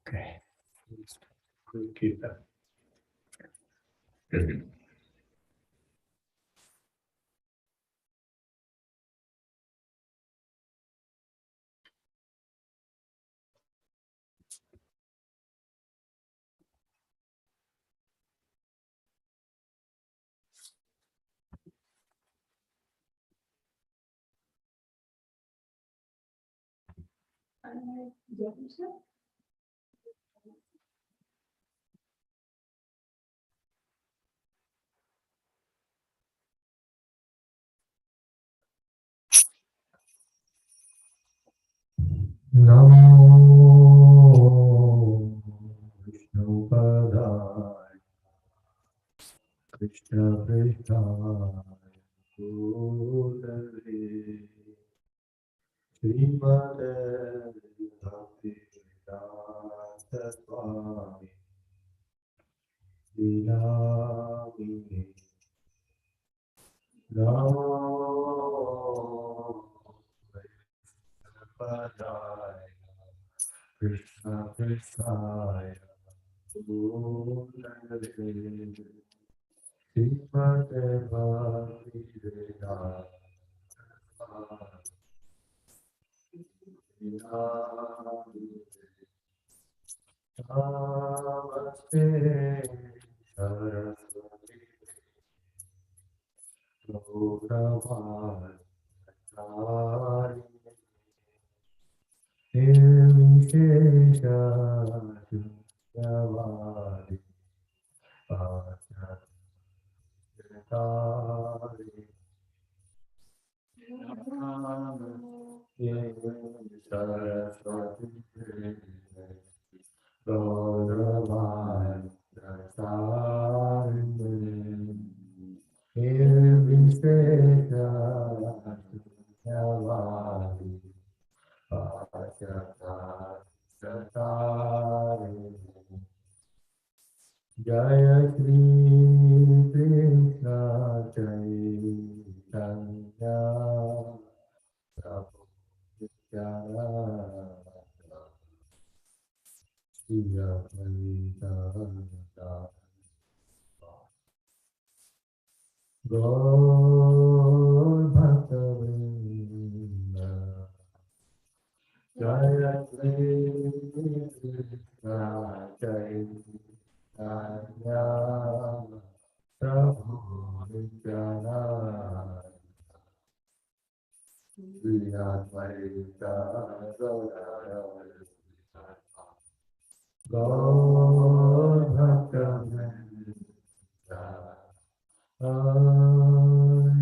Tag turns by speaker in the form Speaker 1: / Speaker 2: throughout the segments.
Speaker 1: Okay. Keep that. Namo Vishnu Padaya Krishna Prishthaya Bhutale Srimate Bhaktivedanta Swami Dinamine Namo Vishnu Padaya Krishna Prishthaya Bhutale Srimate Bhaktivedanta Namaste Saraswati Gauravani Nirvishesha Sunyavadi Pachatari Namaste Saraswati Gauravani Pachatari Nirvishesha Sunyavadi Pachatari Jaya Shri Krishna Chaitanya Prabhu Nityananda Shri Advaita Gaur Bhakta Vrinda Jaya Shri Krishna Chaitanya Prabhu Nityananda Shri Advaita Gaur Bhakta Vrinda Hare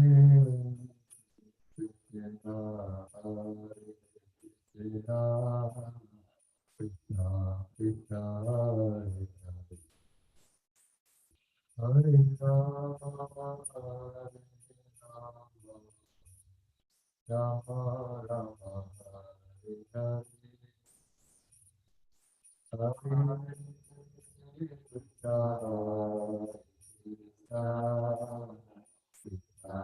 Speaker 1: Krishna Hare Krishna Krishna Krishna Hare Hare Hare Rama Rama Hare Hare Hare Krishna Krishna Krishna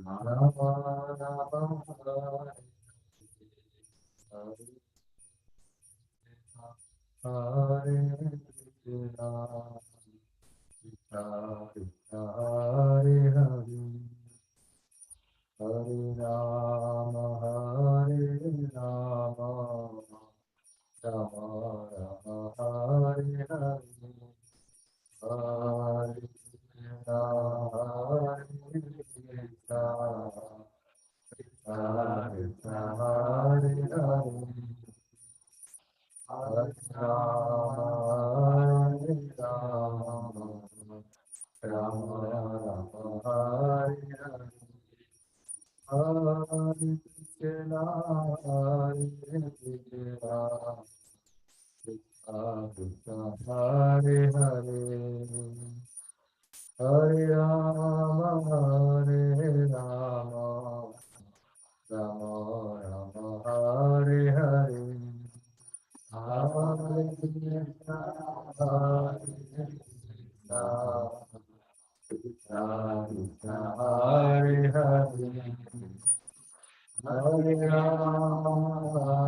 Speaker 1: Krishna Rama Rama Hare Krishna Krishna Krishna Hare Hare Hare Rama Hare Rama Rama Rama Hare Hare Hare Krishna Hare Krishna Krishna Krishna Hare Hare Hare Rama Hare Rama Rama Rama Hare Hare Hare Krishna Hare Krishna Krishna Krishna Hare Hare Hare Rama Hare Rama Rama Rama Hare Hare Hare Krishna Hare Krishna Krishna Krishna, Hare Hare, Hare Rama, Rama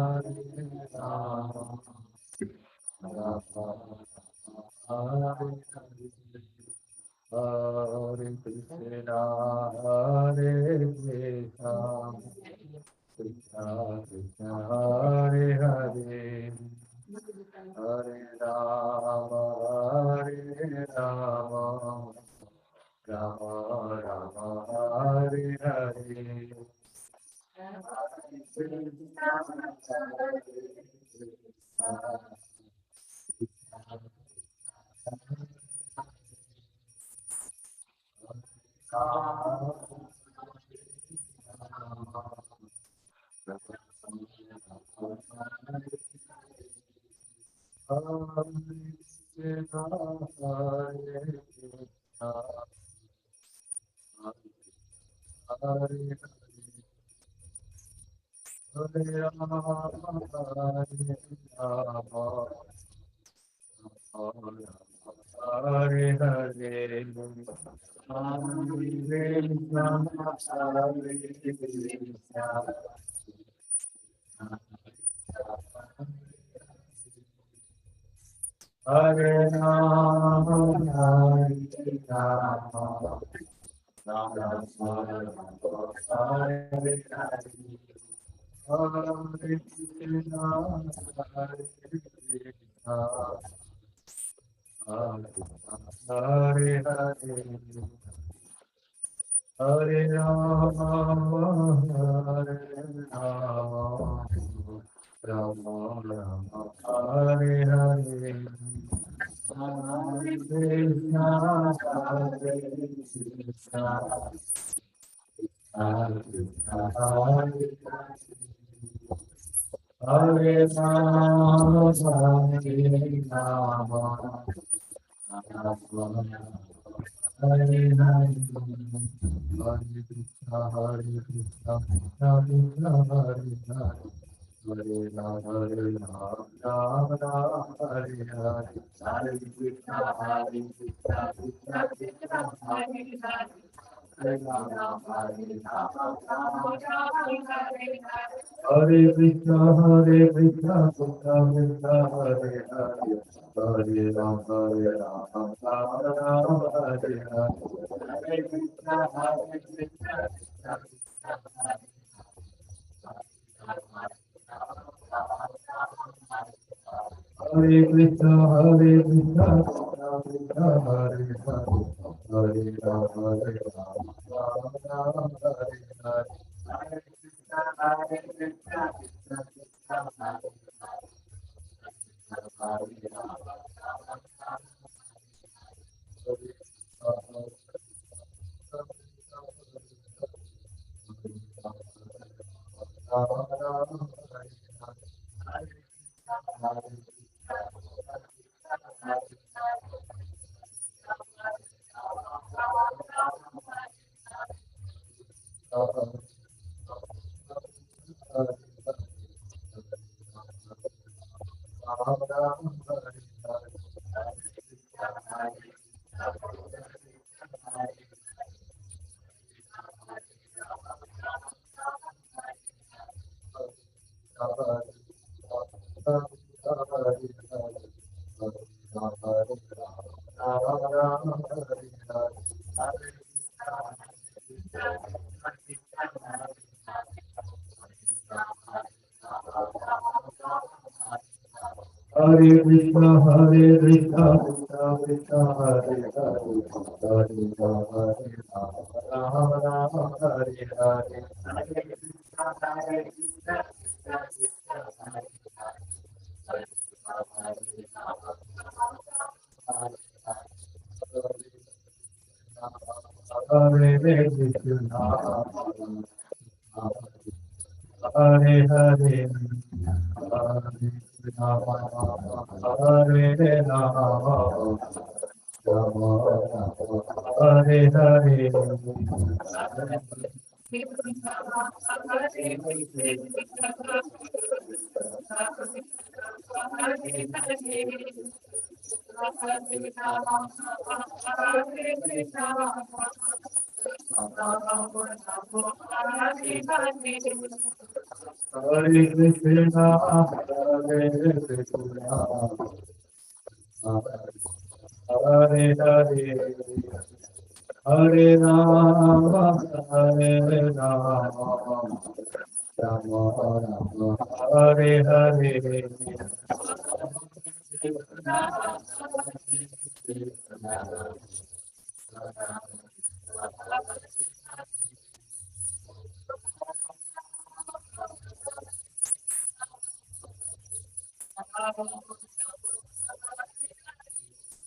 Speaker 1: Hare Hare. Hare Krishna, Hare Krishna, Krishna Krishna, Hare Hare, Hare Rama, Hare Rama, Rama Rama, Hare Hare. Hare Hare, Hare Rama, Hare Rama, Rama Rama, Hare Hare. Hare Krishna, Hare Krishna, Hare Hare, Hare Rama, Hare Rama, Rama Rama, Hare Hare, Hare Krishna, Hare Krishna, Hare Krishna, Hare Hare Rama, Hare Rama, Hare Hare, Hare Krishna, Hare Krishna, Krishna Krishna, Hare Hare, Hare Rama, Hare Rama, Rama Rama, Hare Hare, Hare Krishna, Hare Krishna, Krishna Krishna, Hare Hare. Hare Rama, Hare Rama, Rama Rama, Hare Krishna, Hare Krishna, Krishna Krishna, Hare Hare, Hare Rama, Hare Rama, Rama Rama, Hare Hare, Hare Krishna, Hare Krishna, Hare Krishna, Hare Krishna, Krishna Krishna, Hare Hare, Hare Rama, Hare Rama, Rama Rama, Hare Hare, Hare Krishna, Hare Krishna, Krishna Krishna, Hare Hare Krishna, Hare Krishna, Krishna Krishna, Hare Hare, Hare Rama, Hare Rama, Rama Rama, Hare Hare, Hare Krishna, Hare Krishna, Krishna Krishna, Hare Hare, Hare Krishna, Hare Hare, Hare Rama, Hare Rama, Hare Hare, Hare Krishna, Hare Krishna, Hare Hare, Hare Rama, Hare Rama, Rama Rama, Hare Hare.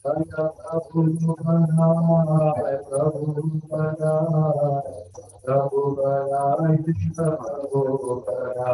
Speaker 1: Prabhu Bala, Prabhu Bala, Prabhu Bala, Prabhu Bala.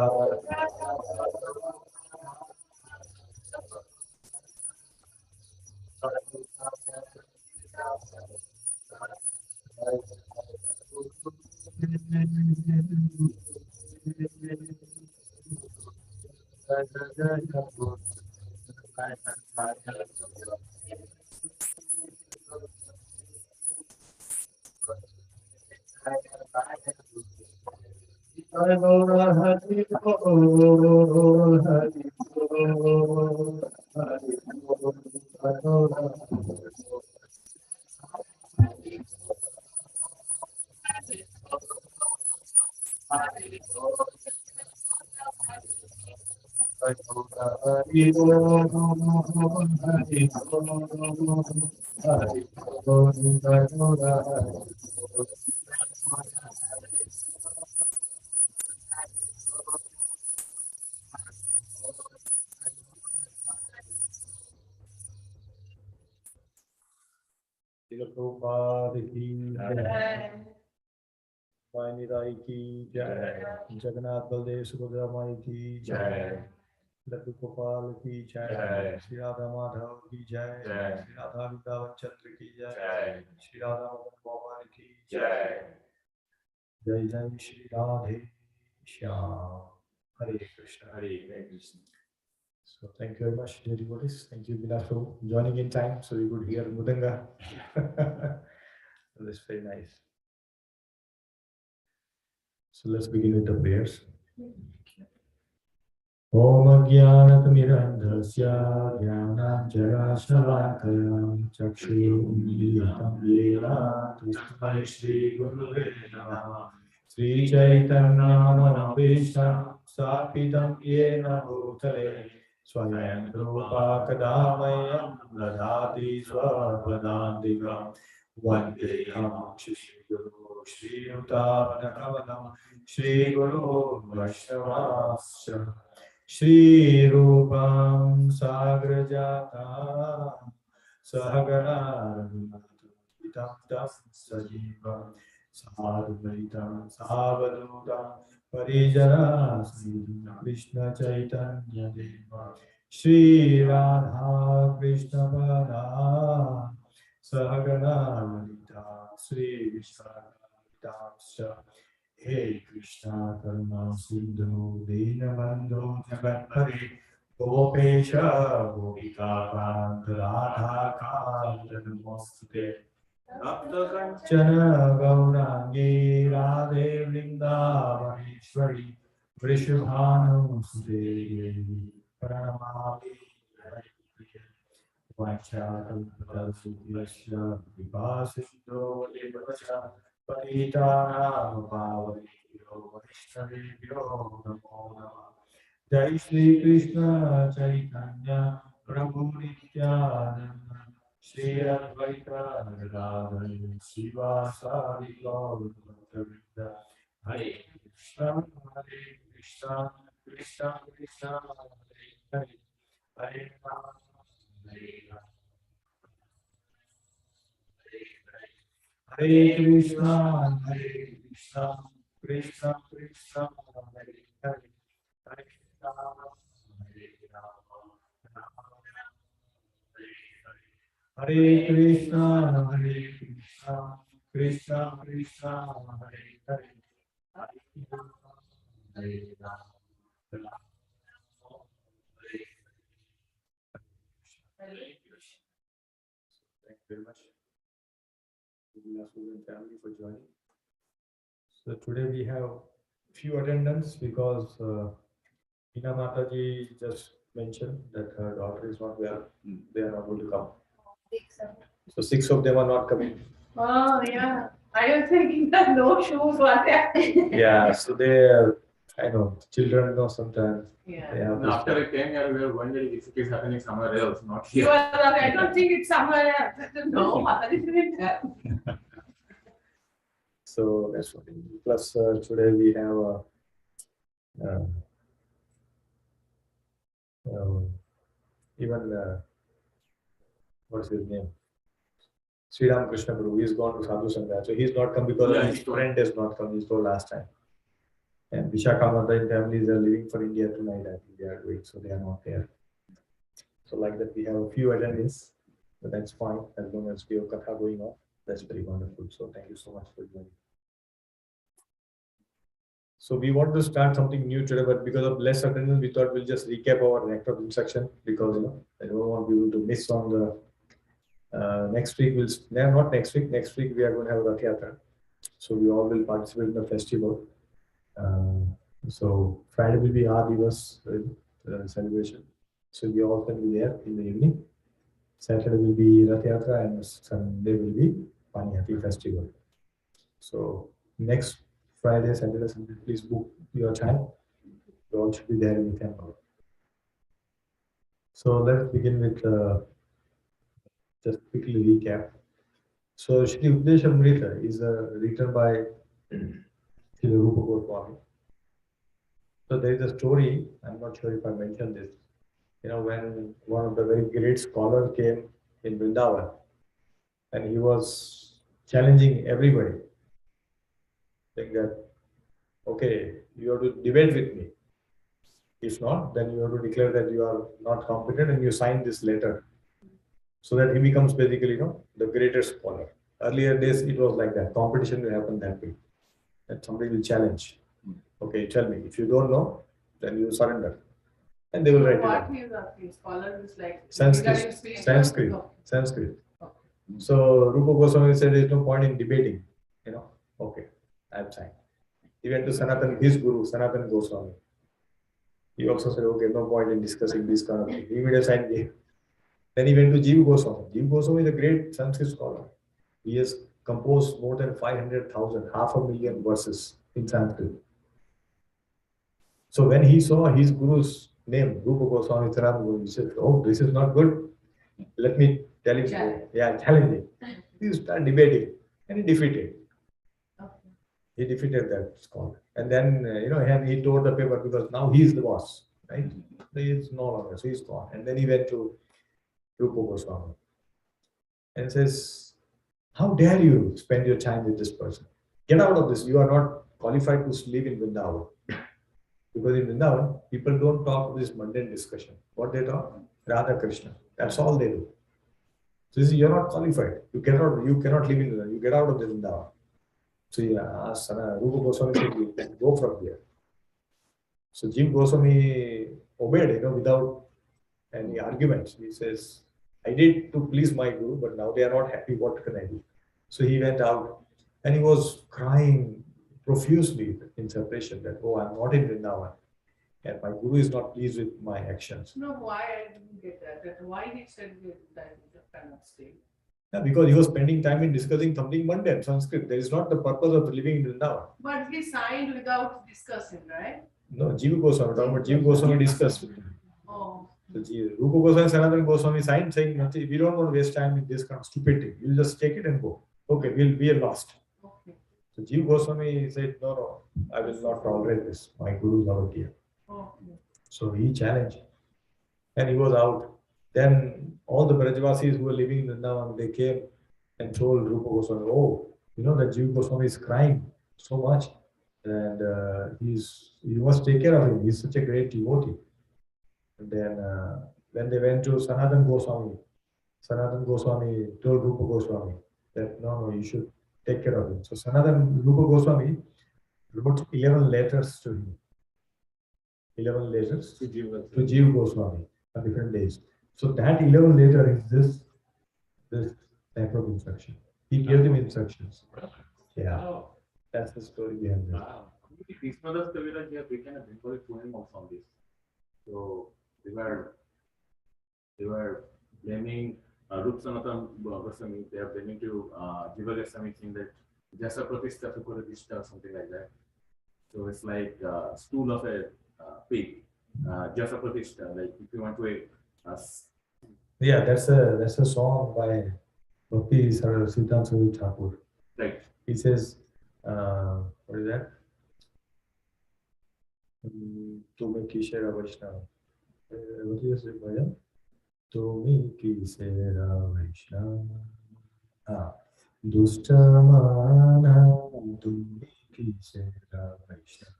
Speaker 1: Prabhupada ki jai, Bhai Nitai ki jai, Jagannath Baldev Subhadra Mai ki jai, Laddu Gopal ki jai, Shri Radha Madhav ki jai, Shri Radha Vrindavan Chandra ki jai, Shri Radha Madan Mohan ki jai, Jai Jai Shri Radhe Shyam. Hare Krishna, Hare Krishna. So thank you very much, dear devotees. Thank you, Vilas, for joining in time so you could hear Mudanga. That's very nice. So let's begin with the prayers. Om Jnanatamidandhasya Jnananjana Chakshurumilitam Yena Tasmai Shri Gurave Namaha Sri Chaitanya Manavishna Sapitam Yena Bhutale Swayam Rupa Kadamayam Radhati Swapadantikam Vandeham Shri Guru Shri Uttanakavanam Shri Guru Vaishnavasya Shri Rupam Sagrajata Sahagana Vitam Sajivam Sadhvaitam Savadutam Parijana Krishna Chaitanya Deva Shri Radha Krishna Bala Sahagana Lita Sri Vishnu Hey Krishna Karma Sindhu Dinabandhu Jagatpari Gopesha Gopika Kanta Radha Kanta Namaste Bhakta Kanchana Gaurangi Radhe Vrindavaneshwari Vrishabhanu Suderi Pranamami Hare Vachakalpadasudhyasya Vipasiddho Devasya Patitanam Pavanebhyo Vaishnavebhyo Namo Namah Jai Shri Krishna Chaitanya Prabhu Nityananda Shri Advaita Gadadhara Srivasadi Gaur Bhaktavrinda Hare Krishna Hare Krishna Krishna Krishna Hare Hare Hare Rama Hare Krishna, Hare Krishna, Krishna Krishna, Hare Hare, Hare Rama, Hare Rama, Rama Rama, Hare Hare. Hare Krishna, Hare Krishna, Krishna Krishna, Hare Hare, Hare Rama, Hare Rama, Rama Rama, Hare Hare Krishna. Thank you very much, Vilas and family, for joining. So today we have few attendants because Hina Mataji just mentioned that her daughter is not well. They are not going to come. So 6 of them are not coming.
Speaker 2: Oh, yeah. I was thinking that no shoes were there.
Speaker 1: Yeah, so they are, I know, children know sometimes.
Speaker 2: Yeah.
Speaker 1: They have
Speaker 3: No, after I came here, we were wondering if it is happening somewhere else, not
Speaker 2: You
Speaker 3: here.
Speaker 2: are like, I don't think it's somewhere else. No, mother is in there.
Speaker 1: So that's what. Plus today we have uh, even what's his name? Sri Ram Krishna Guru. He's gone to Sadhu Sangha. So he's not come because
Speaker 3: Yeah,
Speaker 1: his friend has not come. He told last time. And Vishakha Mata and families are leaving for India tonight. I think they are doing so. They are not there. So like that, we have a few attendees, but that's fine as long as we have katha going on. That's very wonderful. So thank you so much for joining. So we want to start something new today, but because of less attendance, we thought we'll just recap our nectar instruction because I don't want people to miss on the next week. Not next week. Next week we are going to have Rath Yatra. So we all will participate in the festival. So Friday will be our Divas celebration. So we all can be there in the evening. Saturday will be Rath Yatra and Sunday will be Panihati festival. So next Friday, Saturday, Sunday, please book your time. You all should be there in the temple. So let's begin with just quickly recap. So Shri Upadesha Amrita is written by Shri Rupa Goswami. So there is a story, I'm not sure if I mentioned this, when one of the very great scholars came in Vrindavan and he was challenging everybody, saying that, okay, you have to debate with me. If not, then you have to declare that you are not competent and you sign this letter. So that he becomes basically, the greatest scholar. Earlier days, it was like that. Competition will happen that way. That somebody will challenge. Okay, tell me. If you don't know, then you surrender. And they will write it down.
Speaker 2: What is that? Scholar is like
Speaker 1: Sanskrit. Sanskrit. Okay. So Rupa Goswami said there is no point in debating. Okay, I'm signed. He went to Sanatan, his guru, Sanatan Goswami. He also said, okay, no point in discussing this kind of thing. He made a sign game. Then he went to Jiva Goswami. Jiva Goswami is a great Sanskrit scholar. He has composed more than 500,000, 500,000 verses in Sanskrit. So when he saw his guru's name, Rupa Goswami Sanatana Guru, he said, oh, this is not good. Let me tell him. Challenge him. He started debating and he defeated.
Speaker 2: Okay.
Speaker 1: He defeated that scholar. And then, he tore the paper because now he is the boss, right? He is no longer, so he's gone. And then he went to Rupa Goswami and says, how dare you spend your time with this person? Get out of this. You are not qualified to live in Vrindavan. Because in Vrindavan, people don't talk this mundane discussion. What they talk? Radha Krishna. That's all they do. So you're not qualified. You cannot live in Vrindavan. You get out of the Vrindavan. So Rupa Goswami said, go from here. So Jiva Goswami obeyed, without any arguments. He says, I did to please my guru, but now they are not happy. What can I do? So he went out and he was crying profusely in separation that, oh, I'm not in Vrindavan and my guru is not pleased with my actions.
Speaker 2: No, why I didn't get that? Why he said that you cannot stay?
Speaker 1: Yeah, because he was spending time in discussing something mundane, Sanskrit. There is not the purpose of living in Vrindavan.
Speaker 2: But he signed without discussing, right?
Speaker 1: No, Jiva Goswami, talking about Jiva Goswami discussed with him.
Speaker 2: Oh.
Speaker 1: So Rupa Goswami and Sanatana Goswami signed saying, we don't want to waste time in this kind of stupidity. You'll just take it and go. Okay, we are lost.
Speaker 2: Okay.
Speaker 1: So Jiva Goswami said, no, I will not tolerate this. My guru is over here.
Speaker 2: Okay.
Speaker 1: So he challenged and he was out. Then all the Brajavasis who were living in Vrindavan, they came and told Rupa Goswami, oh, that Jiva Goswami is crying so much and you must take care of him. He's such a great devotee. And then when they went to Sanatana Goswami told Rupa Goswami that no, you should take care of him. So Rupa Goswami wrote 11 letters to him. 11 letters to Jiva Goswami on different days. So that 11 letter is this type of instruction. He gave them instructions. Yeah. That's the story behind that.
Speaker 3: Krishnadas Kaviraj have written a Bengali poem also on this. So they were blaming Rup Sanatan Goswami. They are blaming to Jiva Goswami saying that Jasa Pratishta Sukura Dishta or something like that. So it's like stool of a pig. Jasa Pratishta. Like if you want to
Speaker 1: Yeah, that's a song by Bhakti Siddhanta Thakur.
Speaker 3: right.
Speaker 1: He says, what is that? Tume Kishera Vaishnava. What is it, Bhajan? Tume Kishera Vaishnava. Dustamana Tume Kishera Vaishnava.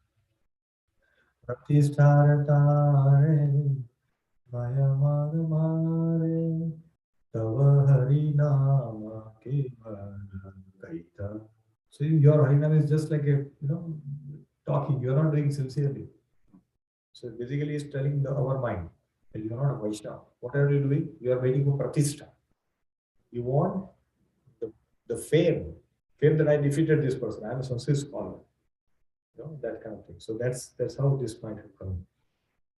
Speaker 1: Pratishtharatare Maya Madamare Tava Harinama Kevala Kaita. So your Harinam is just like a, talking. You're not doing sincerely. So basically, it's telling our mind that you're not a Vaishnava. What are you doing? You are waiting for Pratishtha. You want the fame that I defeated this person. I'm a Sanskrit scholar. That kind of thing. So that's how this might have come.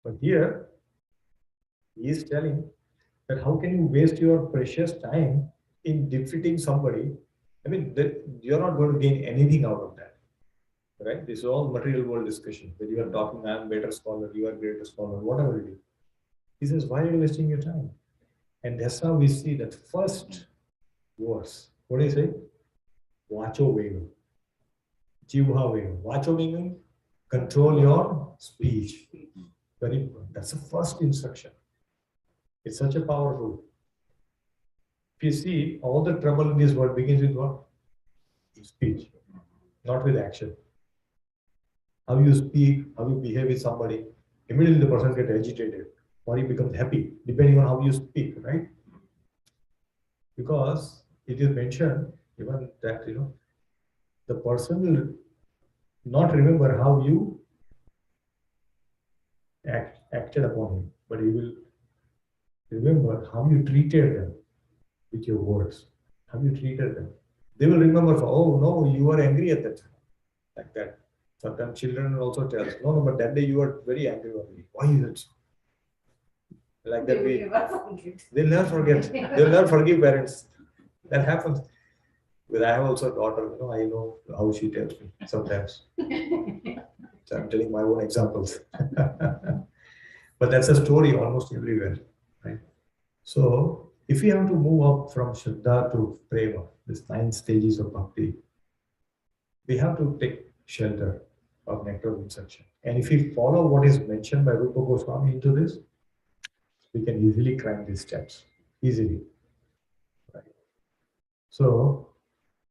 Speaker 1: But here, he is telling that how can you waste your precious time in defeating somebody? I mean, you're not going to gain anything out of that. Right? This is all material world discussion. That you are talking, I am better scholar, you are greater scholar, whatever it is. He says, why are you wasting your time? And that's how we see that first verse. What do you say? Vacho vega. Jivha vega. Vacho meaning control your speech. Very important. That's the first instruction. It's such a powerful. If you see, all the trouble in this world begins with what? Speech, not with action. How you speak, how you behave with somebody, immediately the person gets agitated or he becomes happy, depending on how you speak, right? Because it is mentioned even that the person will not remember how you acted upon him, but he will remember how you treated them with your words, how you treated them. They will remember, oh no, you were angry at that time, like that. Sometimes children also tell us, no, but that day you were very angry with me. Why is it so? Like that they'll never forget. They'll never forgive parents. That happens. But I have also a daughter, I know how she tells me sometimes. So I'm telling my own examples. But that's a story almost everywhere, right? So if we have to move up from Shraddha to Prema, these 9 stages of bhakti, we have to take shelter of nectar of instruction. And if we follow what is mentioned by Rupa Goswami into this, we can easily climb these steps. Easily. Right? So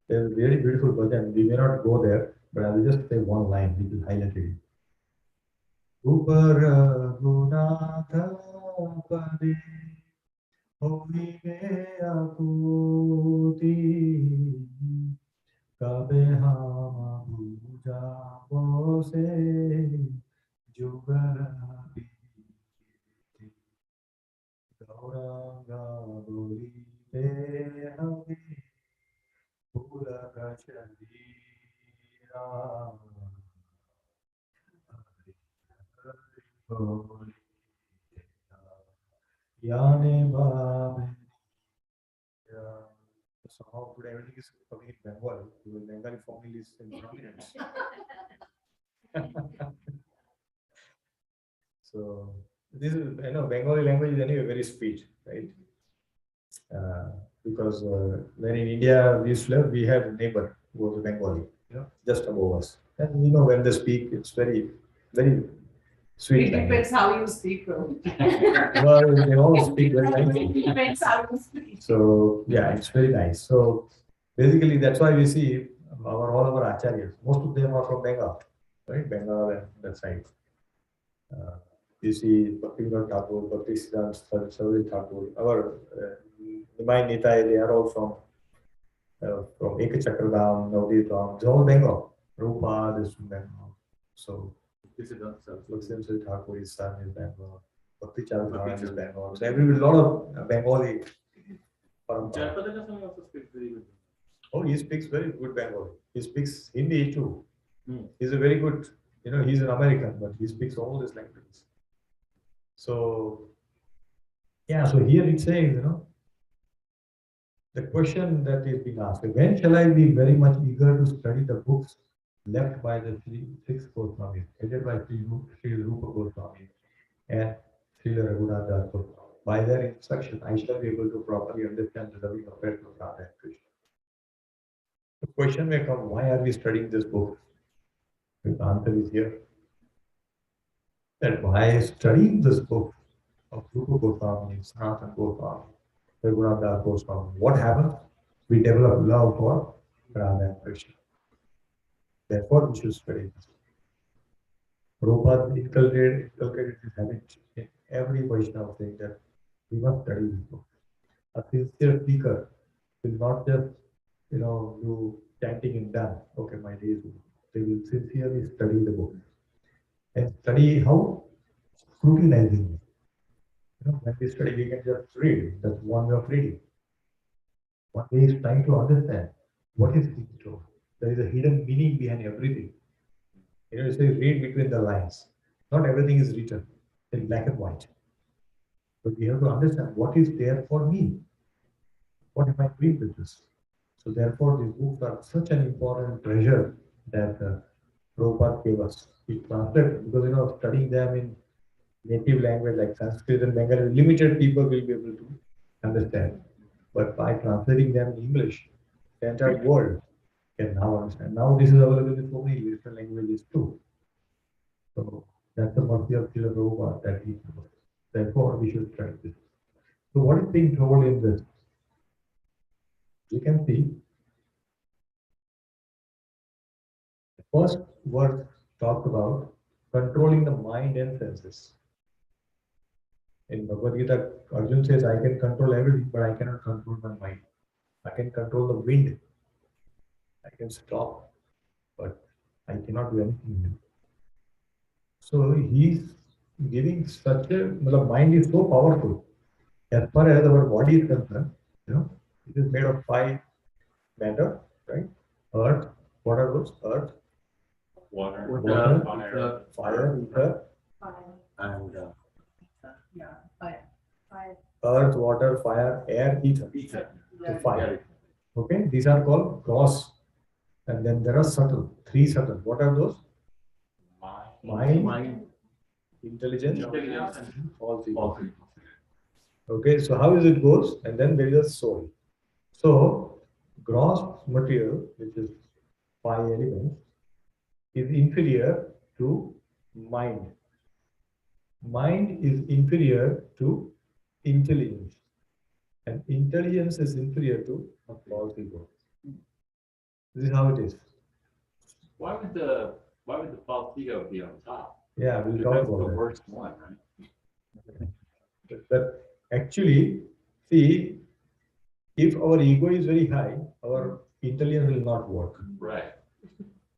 Speaker 1: there's a very beautiful bhajan. We may not go there, but I will just say one line, which is highlighted. Upara Gunatha Pade Homi Me Akuti Kabe Hama Puja Bose Jugara Biti Gauranga Boli Te Havi Pula Kachandira Yane Babe. Somehow today everything is talking in Bengali. The Bengali family is in prominence. So this is, Bengali language is anyway very sweet, right? Because when in India we used to live, we had a neighbor who was Bengali, just above us. And when they speak, it's very, very sweet.
Speaker 2: It depends how you speak.
Speaker 1: Well, they all speak very nicely.
Speaker 2: It depends how you speak.
Speaker 1: So yeah, it's very nice. So basically, that's why we see all our acharyas. Most of them are from Bengal, right? Bengal and that side. You see Bhaktivinoda Thakur, Bhakti Siddhanta Saraswati Thakur, our Nimai Nitai, they are all from Ekachakradam, Navadip Ram, they're all Bengal. Rupa is from Bengal. So Bhakti Thakur, his son is Bengal. Bhakti Charan is Bengal. So a lot of Bengali.
Speaker 3: Jayapataka also speaks very good.
Speaker 1: Oh, he speaks very good Bengali. He speaks Hindi too.
Speaker 3: Hmm.
Speaker 1: He's a very good, he's an American, but he speaks all these languages. So, yeah, so here it says, the question that is being asked, when shall I be very much eager to study the books left by the six Goswamis, headed by Sri Rupa Goswami and Sri Raghunath Das Goswami? By their instruction, I shall be able to properly understand the loving affairs of Radha and Krishna. The question may come, why are we studying this book? The answer is here. That by studying this book of Rupa Goswami, Sanatana Goswami, Raghunath Das Goswami, what happens? We develop love for Radha and Krishna. Therefore, we should study this. Prabhupada inculcated this habit in every Vaishnava saying that we must study this book. A sincere speaker will not just, do chanting and done. Okay, my day is over. They will sincerely study the book and study how scrutinizing it. When we study, we can just read. That's one way of reading. One way is trying to understand what is being told. There is a hidden meaning behind everything. You say read between the lines. Not everything is written in black and white. But we have to understand what is there for me. What am I doing with this? So therefore, these books are such an important treasure that Prabhupada gave us. We translate because studying them in native language like Sanskrit and Bengali, limited people will be able to understand. But by translating them in English, the entire world can now understand. Now this is available in so many different languages too. So that's the mercy of Srila Prabhupada that he knows. Therefore, we should try this. So what is being told in this? You can see the first verse talks about controlling the mind and senses. In Bhagavad Gita, Arjun says, I can control everything, but I cannot control my mind. I can control the wind. I can stop, but I cannot do anything new. So he's giving such a, the mind is so powerful. As far as our body is concerned, it is made of five matter, right? Earth, what are those? Earth, water, fire, ether,
Speaker 3: And
Speaker 2: Yeah, fire.
Speaker 1: earth, water, fire, air, ether. So five. Okay, these are called gross. And then there are subtle, three subtle. What are those? Mind, intelligence,
Speaker 3: and
Speaker 1: false ego.
Speaker 3: all.
Speaker 1: Okay, so how is it goes? And then there is a soul. So gross material, which is five elements, is inferior to mind. Mind is inferior to intelligence. And intelligence is inferior to false ego. This is how it is.
Speaker 3: Why would the false ego be on top?
Speaker 1: Yeah, we'll talk
Speaker 3: That's the
Speaker 1: about that.
Speaker 3: worst one, right?
Speaker 1: But actually, see, if our ego is very high, our intelligence will not work.
Speaker 3: Right.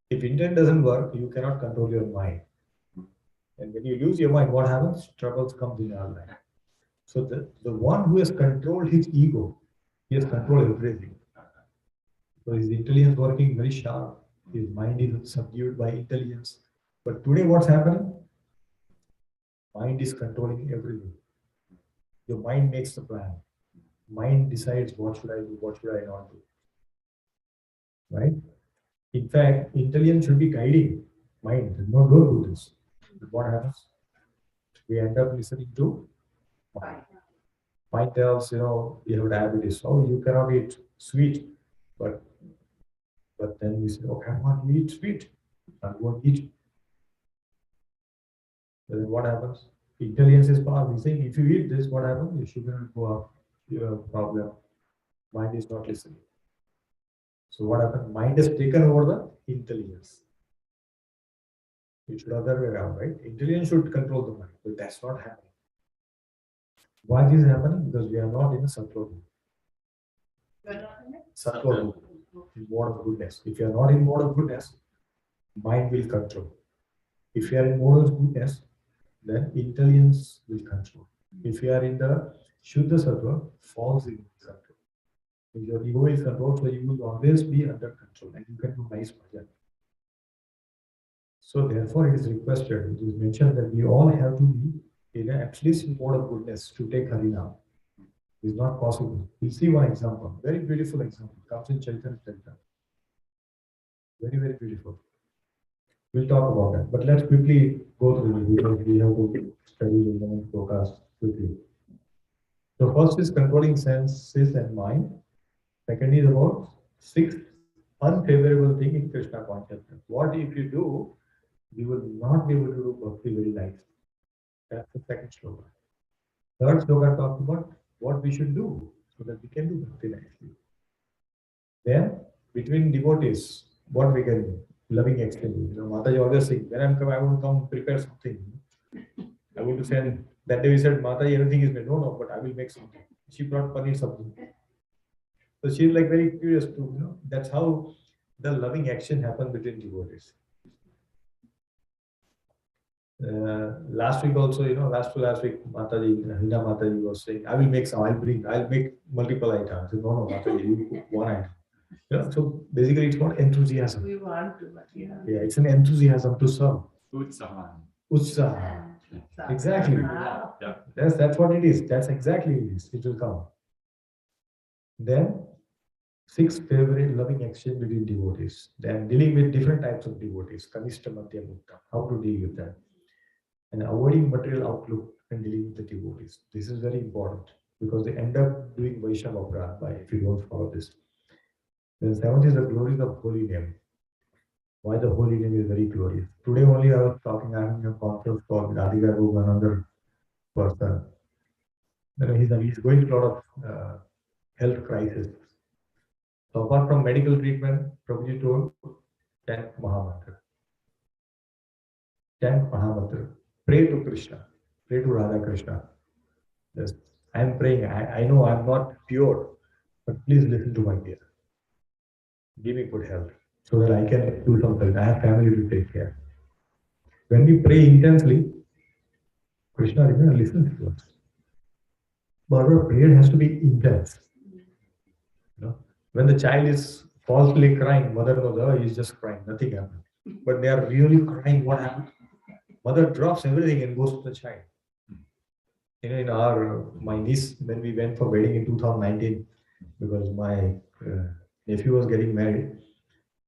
Speaker 1: If intent doesn't work, you cannot control your mind. And when you lose your mind, what happens? Troubles comes in your life. So the one who has controlled his ego, he has controlled everything. So his intelligence working very sharp. His mind is subdued by intelligence. But today what's happening? Mind is controlling everything. Your mind makes the plan. Mind decides what should I do, what should I not do. Right? In fact, intelligence should be guiding mind. No, don't do this. But what happens? We end up listening to mind. Mind tells, we have diabetes. Oh, you cannot eat sweet. But then we say, okay, I want to eat sweet. I won't eat. Then what happens? Intelligence is power. We saying if you eat this, what happens? Your sugar will go up. You have a problem. Mind is not listening. So what happened? Mind has taken over the intelligence. It should other way around, right? Intelligence should control the mind, but that's not happening. Why this is happening? Because we are not in a sattva mood. Sattva mood, in mode of goodness. If you are not in mode of goodness, mind will control. If you are in mode of goodness, then intelligence will control. If you are in the Shuddha Sattva, false ego will control. If your ego is controlled, so you will always be under control and you can do nice bhajan. So therefore it is requested, it is mentioned that we all have to be in an at least mode of goodness to take Harinam. It is not possible. We'll see one example, very beautiful example, comes in Chaitanya Charitamrita. Very, very beautiful. We'll talk about that. But let's quickly go through it because we have to study the next forecast quickly. So first is controlling senses and mind. Second is about sixth unfavorable thing in Krishna consciousness. What if you do, you will not be able to do bhakti very nicely. That's the second sloka. Third sloka talks about what we should do so that we can do bhakti nicely. Then between devotees, what we can do? Loving exchange. Mataji always saying, when I'm coming, I want to come prepare something. I want to send. That day we said, Mataji, everything is made. No, no, but I will make something. She brought paneer something. So she's like very curious too. That's how the loving action happens between devotees. Last week also, last week, Mataji, Hinda Mataji was saying, I will make some, I'll make multiple items. I said, no, no, Mataji, you cook one item. So basically it's not enthusiasm.
Speaker 2: We want to, but yeah.
Speaker 1: Yeah, it's an enthusiasm to serve.
Speaker 3: Utsaha.
Speaker 1: Utsaha. Exactly.
Speaker 3: Yeah.
Speaker 1: That's what it is. That's exactly it is. It will come. Then, sixth favorite loving exchange between devotees. Then dealing with different types of devotees. Kanishta, Madhya, Mukta. How to deal with that. And avoiding material outlook and dealing with the devotees. This is very important because they end up doing Vaishnava Upgrad if you don't follow this. Then seventh is the glories of holy name. Why the holy name is very glorious. Today only I was talking, I'm in a conference call with Radhika Roog, another person. He's going through a lot of health crisis. So apart from medical treatment, Prabhuji told 10th Mahamantra. 10th Mahamantra. Pray to Krishna. Pray to Radha Krishna. Yes. I am praying. I know I am not pure, but please listen to my prayer. Give me good health so that I can do something. I have family to take care. When we pray intensely, Krishna listens to us. But our prayer has to be intense. When the child is falsely crying, mother knows, oh, he's just crying, nothing happened. But they are really crying, what happened? Mother drops everything and goes to the child. My niece, when we went for wedding in 2019, because my nephew was getting married,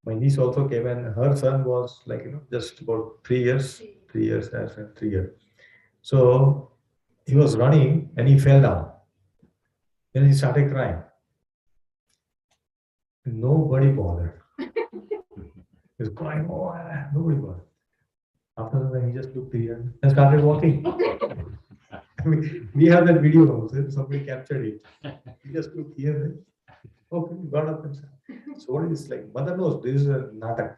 Speaker 1: my niece also came and her son was just about 3 years, 3 years, 3 years. So he was running and he fell down. Then he started crying. Nobody bothered. He's crying, oh, nobody bothered. After that, he just looked here and started walking. We have that video also, somebody captured it. He just looked here, okay, got up and said. So what is like, mother knows this is a natak,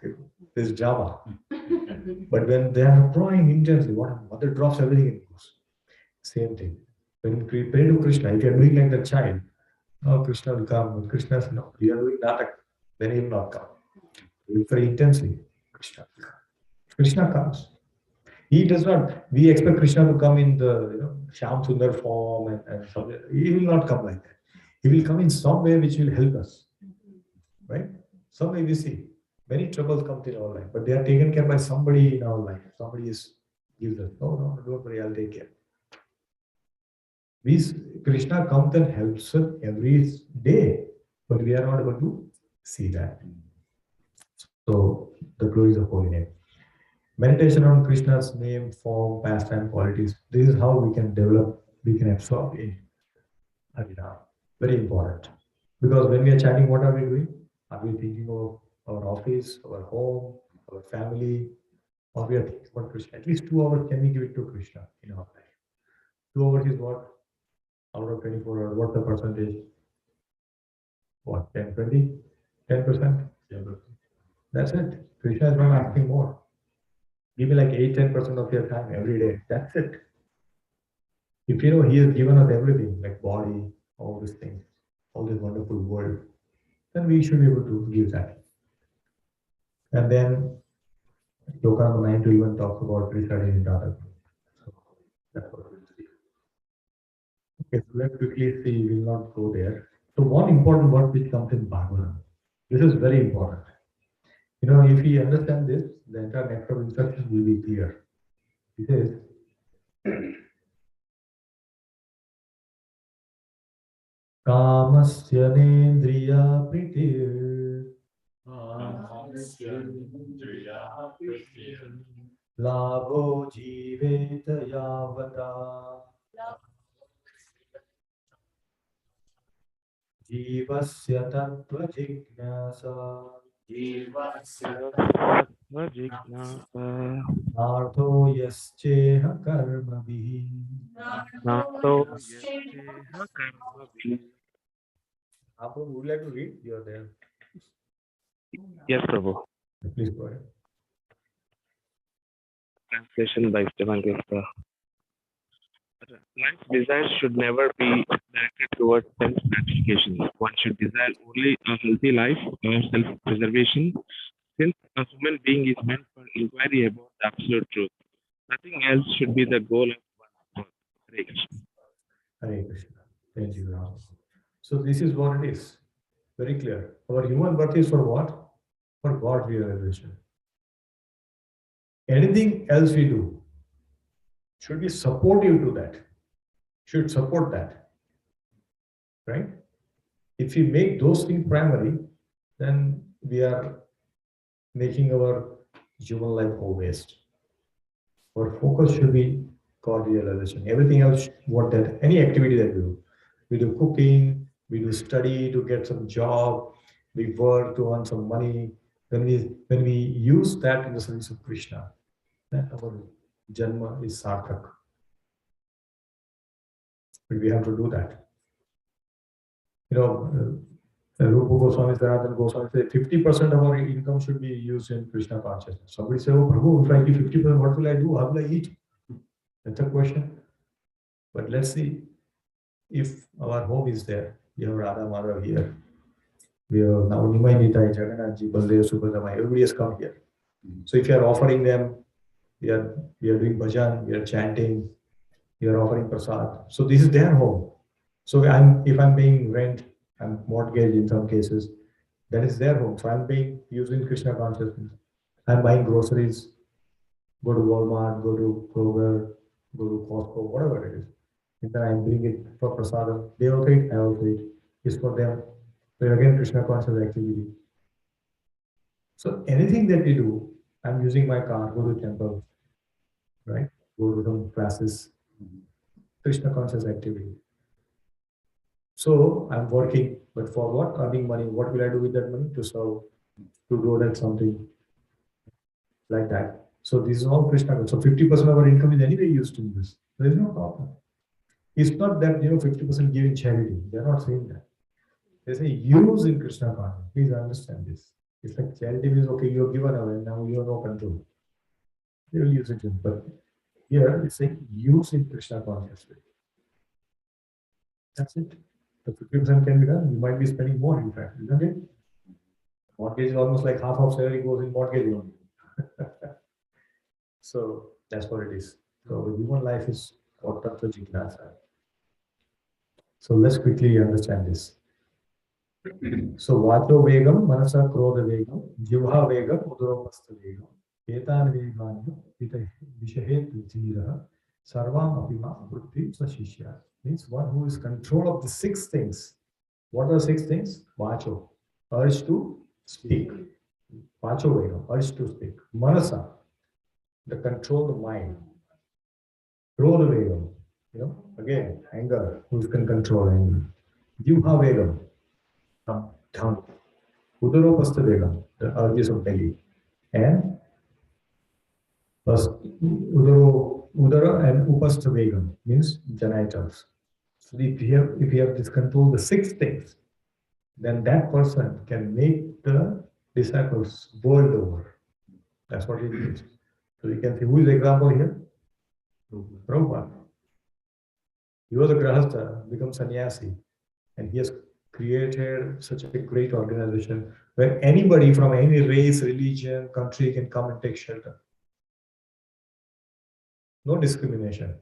Speaker 1: this is drama. But when they are crying intensely, what mother drops everything and goes. Same thing. When you pray to Krishna, if you are doing like the child, no, Krishna will come. Krishna says, no, we are doing natak, then he will not come. We pray intensely, Krishna will come. Krishna comes. He does not, we expect Krishna to come in the Shyam Sundar form and something. He will not come like that. He will come in some way which will help us. Right? Some way we see. Many troubles come in our life, but they are taken care by somebody in our life. Somebody gives us, oh no, don't worry, I'll take care. Krishna comes and helps us every day, but we are not able to see that. So, the glories of holy name. Meditation on Krishna's name, form, pastime, qualities. This is how we can develop, we can absorb in Harinam. Very important. Because when we are chanting, what are we doing? Are we thinking of our office, our home, our family, or we are thinking about Krishna? At least 2 hours can we give it to Krishna in our life? 2 hours is what? Out of 24 hours, what's the percentage? What, 10, 20? 10%? 10%. That's it. Krishna is not asking more. Give me like 8-10% of your time every day. That's it. If he has given us everything, like body, all these things, all this wonderful world, then we should be able to give that. And then Shloka number 9 to 11 talks about residing in Radha. So that's what we'll see. Okay, so let's quickly see, we'll not go there. So one important word which comes in Bhagavatam. This is very important. If we understand this, the entire network of instructions will be clear. It is Kamasya Nendriya Pritir Labho Jiveta Yavata Jivasya Tattva Jignasa
Speaker 4: Jignasa
Speaker 1: Nartho Yascheha Karma Vihi.
Speaker 4: Nato Yasyeha Karmavi.
Speaker 1: Apu, would you like to read? You are there.
Speaker 4: Yes, Prabhu.
Speaker 1: Please go ahead.
Speaker 4: Translation by Stephen Gesta. Life's desires should never be directed towards self-gratification. One should desire only a healthy life or self-preservation, since a human being is meant for inquiry about the absolute truth. Nothing else should be the goal of one's birth. Hare Krishna.
Speaker 1: Hare Krishna. Thank you, Ram. So this is what it is. Very clear. Our human birth is for what? For God realization. Anything else we do should be supportive to that. Should support that. Right? If we make those things primary, then we are making our human life a waste. Our focus should be God realization. Everything else, what that any activity that we do cooking, we do study to get some job, we work to earn some money. When we use that in the service of Krishna, then our janma is sarthak. But we have to do that. Rupa Goswami, Sanatana Goswami say 50% of our income should be used in Krishna consciousness. Somebody say, "Oh Prabhu, if I give 50%, what will I do? How will I eat?" That's a question. But let's see if our home is there. We have Radha Madhav here. We have now Nimai Nitai, Jagannath Ji, Baldev, Subhadra. Everybody has come here. So if you are offering them, we are doing bhajan, we are chanting, we are offering prasad. So this is their home. So if I'm paying rent, I'm mortgage in some cases, that is their home. So I'm paying using Krishna consciousness. I'm buying groceries, go to Walmart, go to Kroger, go to Costco, whatever it is. And then I bring it for prasadam. They also eat, I also eat. It's for them. So again, Krishna conscious activity. So anything that we do, I'm using my car, go to temple, right? Go to some classes, Krishna conscious activity. So I'm working, but for what? Earning money. What will I do with that money? To serve, to donate something like that. So this is all Krishna conscious. So 50% of our income is anyway used in this. There is no problem. It's not that 50% give in charity. They're not saying that. They say use in Krishna consciousness. Please understand this. It's like charity means okay, you're given away, now you have no control. They will use it, but here it's saying use in Krishna consciousness. That's it. The 50% can be done. You might be spending more, in fact, isn't it? Mortgage is almost like half of salary goes in mortgage only. So that's what it is. So human life is what Tattva Jignasa. So let's quickly understand this. So Vacho Vegam, Manasa Krodha Vegam, Jivha Vegam, Udaropastha Vegam, Etan Veganya, Vishahet Jira, Sarvam Apima, Pruthvi Sashishya. Means one who is control of the six things. What are the six things? Vacho, urge to speak. Vacho Vegam, urge to speak. Manasa, the control the mind. Krodha Vegam, again, anger, who can control anger. Jivha Vegam, tongue. Udaropastha Vegam, the urges of belly. And Udara and Upastha Vegam means genitals. So if you have this control, the six things, then that person can make the disciples world over. That's what it means. So you can see who is the example here? Prabhupada. He was a Grahastha, become sannyasi, and he has created such a great organization where anybody from any race, religion, country can come and take shelter. No discrimination.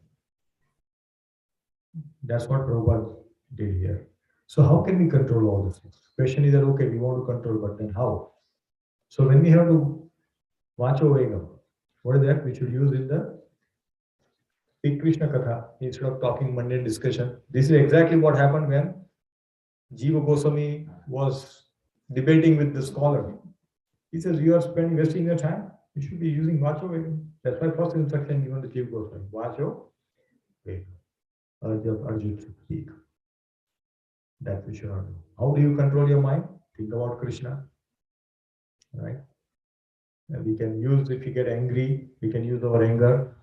Speaker 1: That's what Prabhupada did here. So how can we control all these things? Question is that, okay, we want to control, but then how? So when we have to watch over Vegam, what is that? We should use in the big Krishna Katha instead of talking mundane discussion. This is exactly what happened when Jiva Goswami was debating with the scholar. He says, you are spending wasting your time. You should be using Vacho Vegam. That's my first instruction given to Jiva Goswami. Vacho Vegam. Arjun should speak. That we should not do. How do you control your mind? Think about Krishna. Right? And we can use, if we get angry, we can use our anger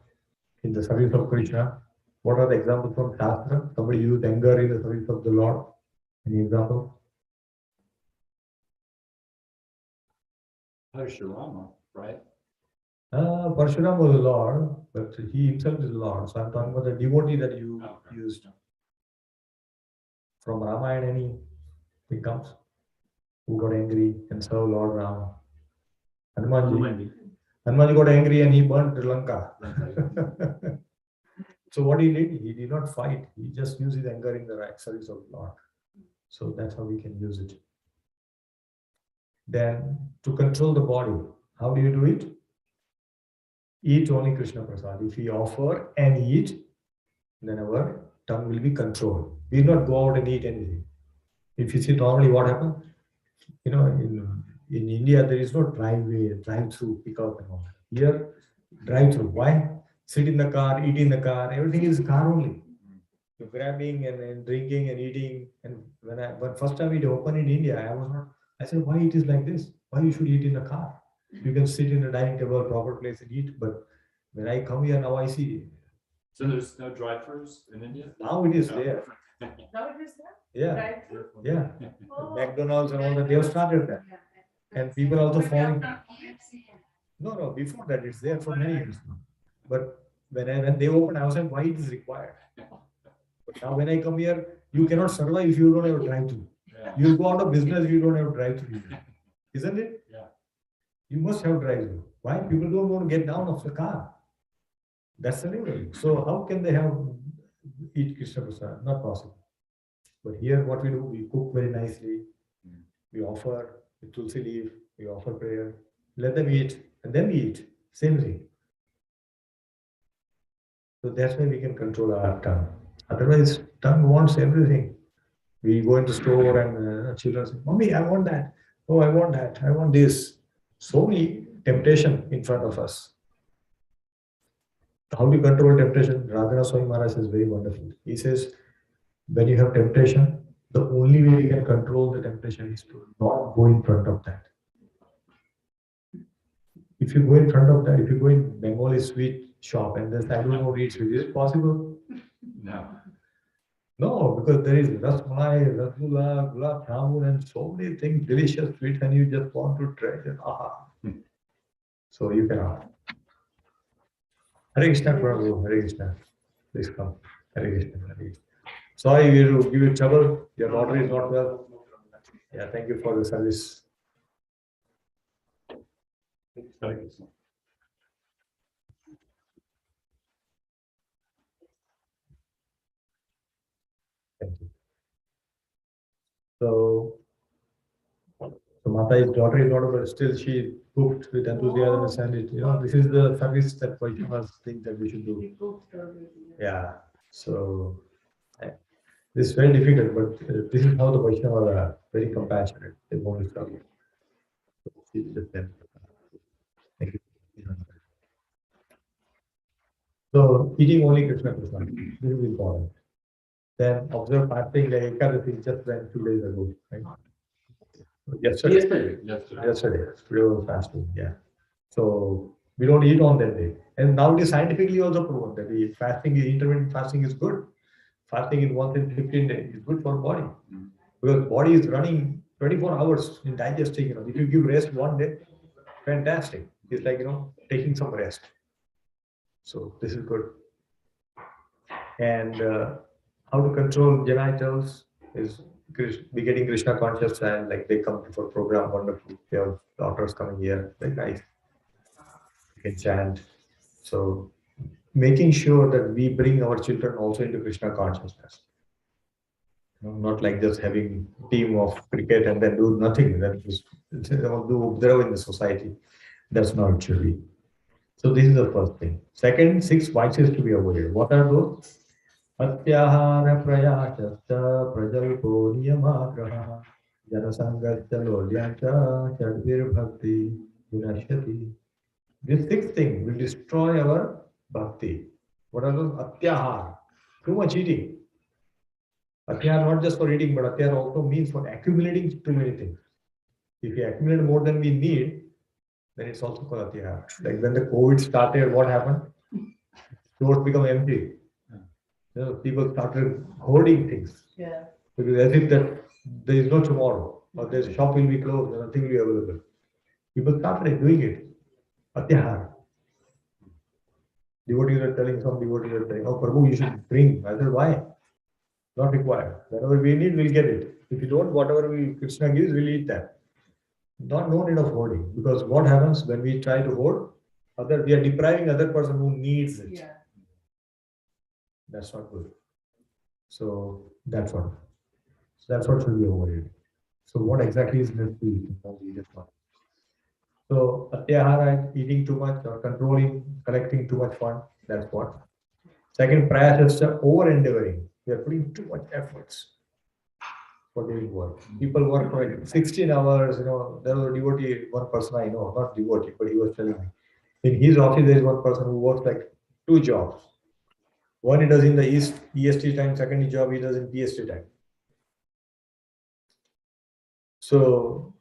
Speaker 1: in the service of Krishna. What are the examples from Shastra? Somebody used anger in the service of the Lord. Any example?
Speaker 5: Parashurama, right?
Speaker 1: Parshuram was the Lord, but he himself is the Lord. So I'm talking about the devotee that you used. From Ramayana, anything comes? Who got angry and served Lord Rama? Hanumanji. Hanumanji got angry and he burnt Lanka. So what he did? He did not fight. He just used his anger in the right service of Lord. So that's how we can use it. Then to control the body, how do you do it? Eat only Krishna Prasad. If we offer and eat, then our tongue will be controlled. We will not go out and eat anything. If you see normally what happens, in India there is no drive-through pickup and all. Here, drive-through. Why? Sit in the car, eat in the car. Everything is car only. You're grabbing and drinking and eating. And when first time it opened in India, I said, why it is like this? Why you should eat in the car? You can sit in a dining table, proper place and eat. But when I come here now, I see.
Speaker 5: So there's no drive-thrus in India?
Speaker 1: Now it is there.
Speaker 2: Now it is there?
Speaker 1: Yeah,
Speaker 2: Drive-thru?
Speaker 1: yeah.
Speaker 2: Oh.
Speaker 1: McDonald's and all that, they have started that. And people also falling. No, before that it's there for many years now. But when they opened, I was like, why it is required? But now when I come here, you cannot survive if you don't have a drive-thru.
Speaker 5: Yeah.
Speaker 1: You go out of business, you don't have drive-thru. Isn't it?
Speaker 5: Yeah.
Speaker 1: You must have drive-thru. Why? People don't want to get down off the car. That's the level. So how can they eat Krishna Prasad? Not possible. But here what we do, we cook very nicely. We offer with tulsi leaf, we offer prayer. Let them eat and then we eat. Same thing. So that's why we can control our tongue. Otherwise, tongue wants everything. We go into store and children say, Mommy, I want that. Oh, I want that. I want this. So many temptation in front of us. How do you control temptation? Radhana Swami Maharaj is very wonderful. He says, when you have temptation, the only way you can control the temptation is to not go in front of that. If you go in front of that, if you go in Bengali sweet shop and there's, I don't know, eat sweet, is it possible?
Speaker 5: No.
Speaker 1: No, because there is rasmalai, rasgulla, gulab jamun, and so many things, delicious sweets, and you just want to try it. Aha. So you cannot. Hare Krishna, Prabhu, Hare Krishna. Please come. Hare Krishna, Hare Krishna. Sorry, we will give you trouble. Your daughter is not well. Yeah, thank you for the service. Thank you. So Mata's daughter is not well, still she cooked with enthusiasm and sent it. This is the service that Vaishnavas think that we should do.
Speaker 2: We cooked already.
Speaker 1: Yeah. So this is very difficult, but this is how the Vaishnavas are very compassionate. They want to serve you. Thank you. So eating only Krishna Prasad, this is important. Then observe fasting like Ekadasi just went 2 days ago, right? Yesterday. Today was fasting, yeah. So we don't eat on that day. And now it is scientifically also proven that intermittent fasting is good. Fasting in once in 15 days is good for the body. Because body is running 24 hours in digesting. If you give rest 1 day, fantastic. It's like, taking some rest. So this is good. And how to control genitals is be getting Krishna conscious, and like they come for program, wonderful. We have daughters coming here, very nice. You can chant. So making sure that we bring our children also into Krishna consciousness. Not like just having team of cricket and then do nothing. That is do observe in the society. That's not it should be. So this is the first thing. Second, six vices to be avoided. What are those? Atyahara prayachasta prajalpo niyamagraha janasangascha lolyancha chadvir bhakti vinashyati. This sixth thing will destroy our bhakti. What are those? Atyahara. Too much eating. Atyahara not just for eating, but atyahara also means for accumulating too many things. If we accumulate more than we need, then it's also called atyahara. Like when the COVID started, what happened? Stores become empty. People started hoarding things.
Speaker 2: Yeah.
Speaker 1: Because as if that there is no tomorrow, or the shop will be closed, and nothing will be available. People started doing it. Atyahara. Devotees are telling, some devotees are telling, oh Prabhu, you should bring. I said, why? Not required. Whenever we need, we'll get it. If you don't, whatever Krishna gives, we'll eat that. No need of hoarding. Because what happens when we try to hoard? We are depriving other person who needs it.
Speaker 2: Yeah.
Speaker 1: That's not good. So that's what. So that's what should be avoided. So what exactly is meant to be? So atyahara, eating too much or controlling, collecting too much fund. That's what. Second, prayachasta, over endeavoring. We are putting too much efforts for doing work. People work for like 16 hours. There was a devotee, one person I know, not devotee, but he was telling me. In his office, there is one person who works like two jobs. One he does in the East EST time, second job he does in PST time. So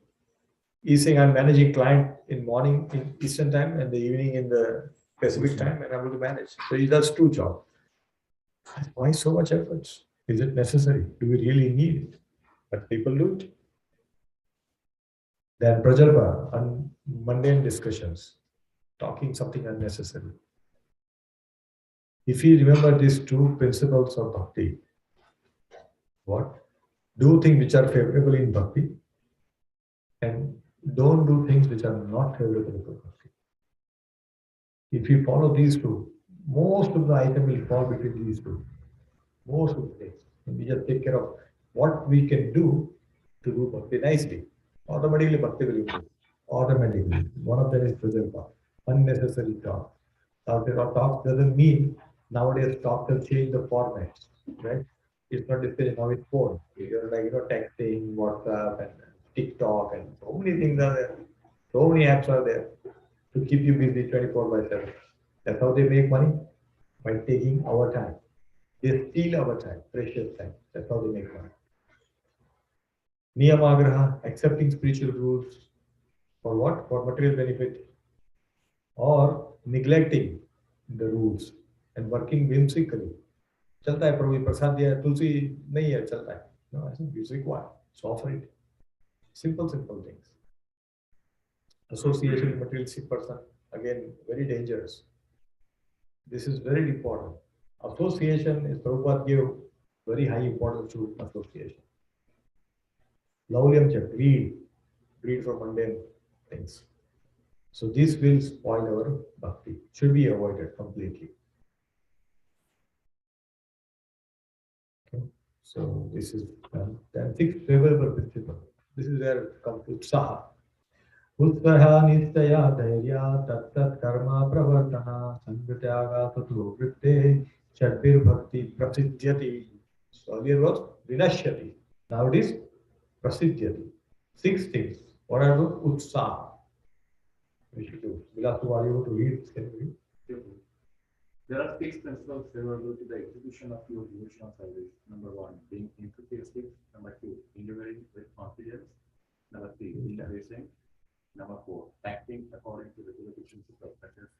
Speaker 1: he's saying I'm managing client in morning in Eastern time and the evening in the Pacific time, and I'm able to manage. So he does two jobs. Why so much efforts? Is it necessary? Do we really need it? But people do it. Then prajalpa, mundane discussions, talking something unnecessary. If you remember these two principles of bhakti, what? Do things which are favorable in bhakti and don't do things which are not favorable for bhakti. If you follow these two, most of the item will fall between these two. Most of the things. And we just take care of what we can do to do bhakti nicely. Automatically bhakti will improve. Automatically. One of them is prajalpa, unnecessary talk. Talk doesn't mean nowadays talk has changed the formats, right? It's not discussion now it's phone. You're like texting, WhatsApp and TikTok and so many things are there. So many apps are there to keep you busy 24/7. That's how they make money by taking our time. They steal our time, precious time. That's how they make money. Niyamagraha, accepting spiritual rules for what? For material benefit, or neglecting the rules and working whimsically. चलता है प्रभु प्रसाद दिया तुलसी नहीं है चलता है. No, I think it's required. So offer it. Simple things. Association with materialistic person, again, very dangerous. This is very important. Association is Prabhupada gave very high importance to association. Laulyam cha, greed for mundane things. So this will spoil our bhakti. Should be avoided completely. Okay. So this is then sixth favorable principle. This is where it comes to utsaha. Utsaha nistaya dhairya tat karma pravartana sangatyaga tato vritte chadvir bhakti prasiddhyati. So earlier was vinashyati. Now it is prasiddhyati. Six things. What are those? Utsaha. We should do. Vilas, are you able to read? Can you read?
Speaker 3: There are six principles favorable to the execution of your devotional service. Number one, being enthusiastic. Number two, endeavoring with confidence. Number three, increasing. Number four, acting according to the regulations of practice.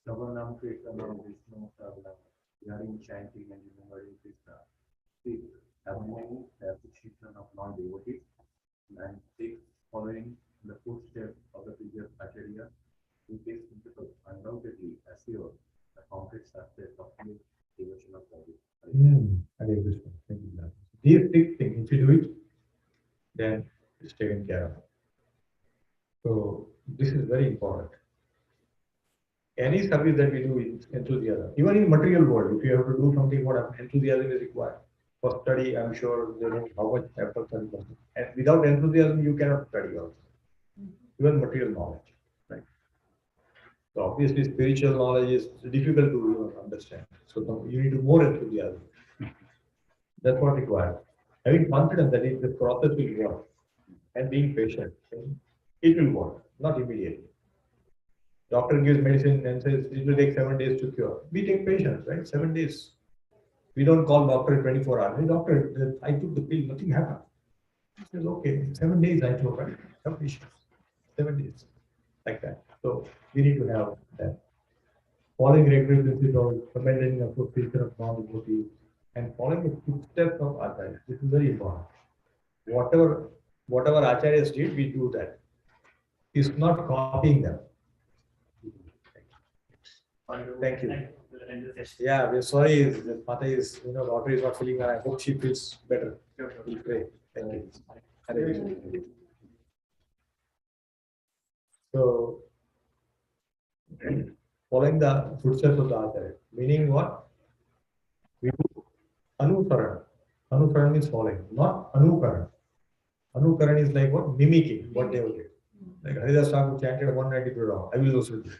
Speaker 3: Savanam Kirtanam Vishnu Savanam, hearing, chanting, and remembering Krishna. Six, abandoning the association of non-devotees. And six, following the footsteps of the previous Acharya. With this principle undoubtedly assure the concrete success of your devotional service.
Speaker 1: Hare Krishna. Thank you. These six things, if you do it, then it's taken care of. So this is very important. Any service that we do is enthusiasm. Even in material world, if you have to do something, what happens? Enthusiasm is required. For study, I'm sure they know how much effort and money. And without enthusiasm, you cannot study also. Even material knowledge, right? So obviously, spiritual knowledge is difficult to understand. So you need more enthusiasm. That's what required. Having confidence that the process will work and being patient, it will work, not immediately. Doctor gives medicine and says it will take 7 days to cure. We take patience, right? 7 days. We don't call doctor in 24 hours. Hey, doctor, I took the pill, nothing happened. He says, okay, 7 days I took, right? Have patience. 7 days. Like that. So we need to have that. Following regular principles, abandoning association of non-devotee, and following the footsteps of Acharya. This is very important. Whatever Acharyas did, we do that. It's not copying them. Thank you. Yeah, we're sorry. The mother is, daughter is not feeling well. I hope she feels better. We'll pray. Thank you. Hare Krishna. So, following the footsteps of the Acharya, meaning what? We do anukaran. Anukaran is following, not anukaran. Anukaran is like what? Mimicking what they did. Like Haridas Thakur chanted 192 rounds. I will also do.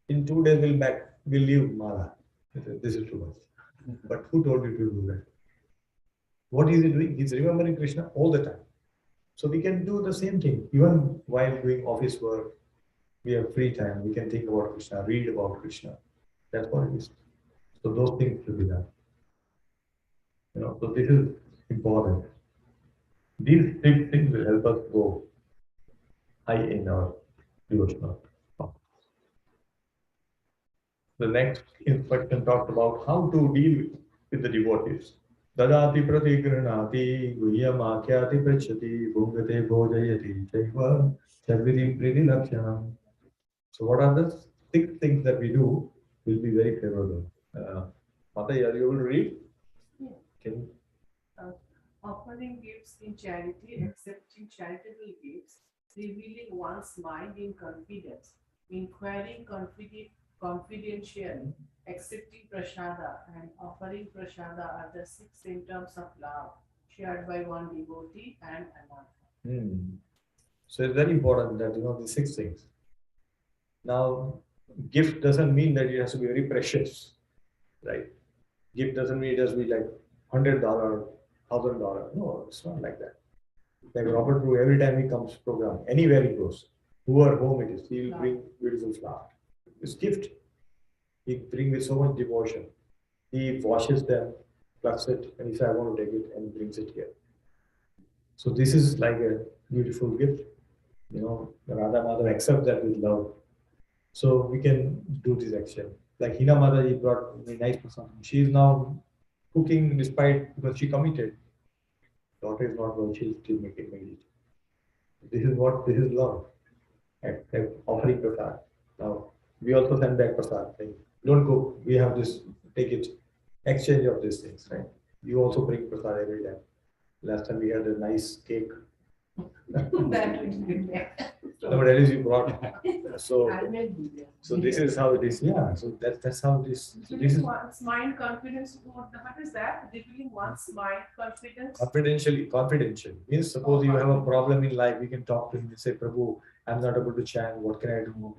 Speaker 1: In 2 days we'll leave Mala. This is too much. But who told you to do that? What is he doing? He's remembering Krishna all the time. So we can do the same thing. Even while doing office work, we have free time. We can think about Krishna, read about Krishna. That's what it is. So those things should be done. So this is important. These 6 things will help us go high in our devotional. The next instruction talks about how to deal with the devotees. Dadati pratigranati guhyamakyati prachati bhungate bhojayati chaiva chavidi priti lakshanam. So what are the 6 things that we do will be very favorable. Mata, are you able to read?
Speaker 2: Yeah.
Speaker 1: Can
Speaker 2: Offering gifts in charity, accepting charitable gifts, revealing one's mind in confidence, inquiring confidentially, accepting prasada, and offering prasada are the 6 symptoms of love shared by one devotee and another.
Speaker 1: So it's very important that the 6 things. Now, gift doesn't mean that it has to be very precious, right? Gift doesn't mean it has to be like $100, $1,000. No, it's not like that. Like Robert Drew, every time he comes program, anywhere he goes, whoever home it is, he will bring beautiful flower. It's gift. He brings with so much devotion. He washes them, plucks it, and he says, I want to take it, and brings it here. So this is like a beautiful gift. Radha Madhav accepts that with love. So we can do this action. Like Hina Mataji brought a nice person. She is now cooking because she committed. Daughter is not well, she's still making it. This is love. Offering prasad. Now we also send back prasad. Like, don't cook, we have this, take it. Exchange of these things, right? You also bring prasad every time. Last time we had a nice cake.
Speaker 2: That would be great.
Speaker 1: No, but at least you brought. So this is how it is. Yeah. So that's how it is. So this is
Speaker 2: one's mind confidence. What is that? Revealing one's mind confidence.
Speaker 1: Confidential means suppose you have a problem in life, we can talk to him and say, Prabhu, I'm not able to chant. What can I do?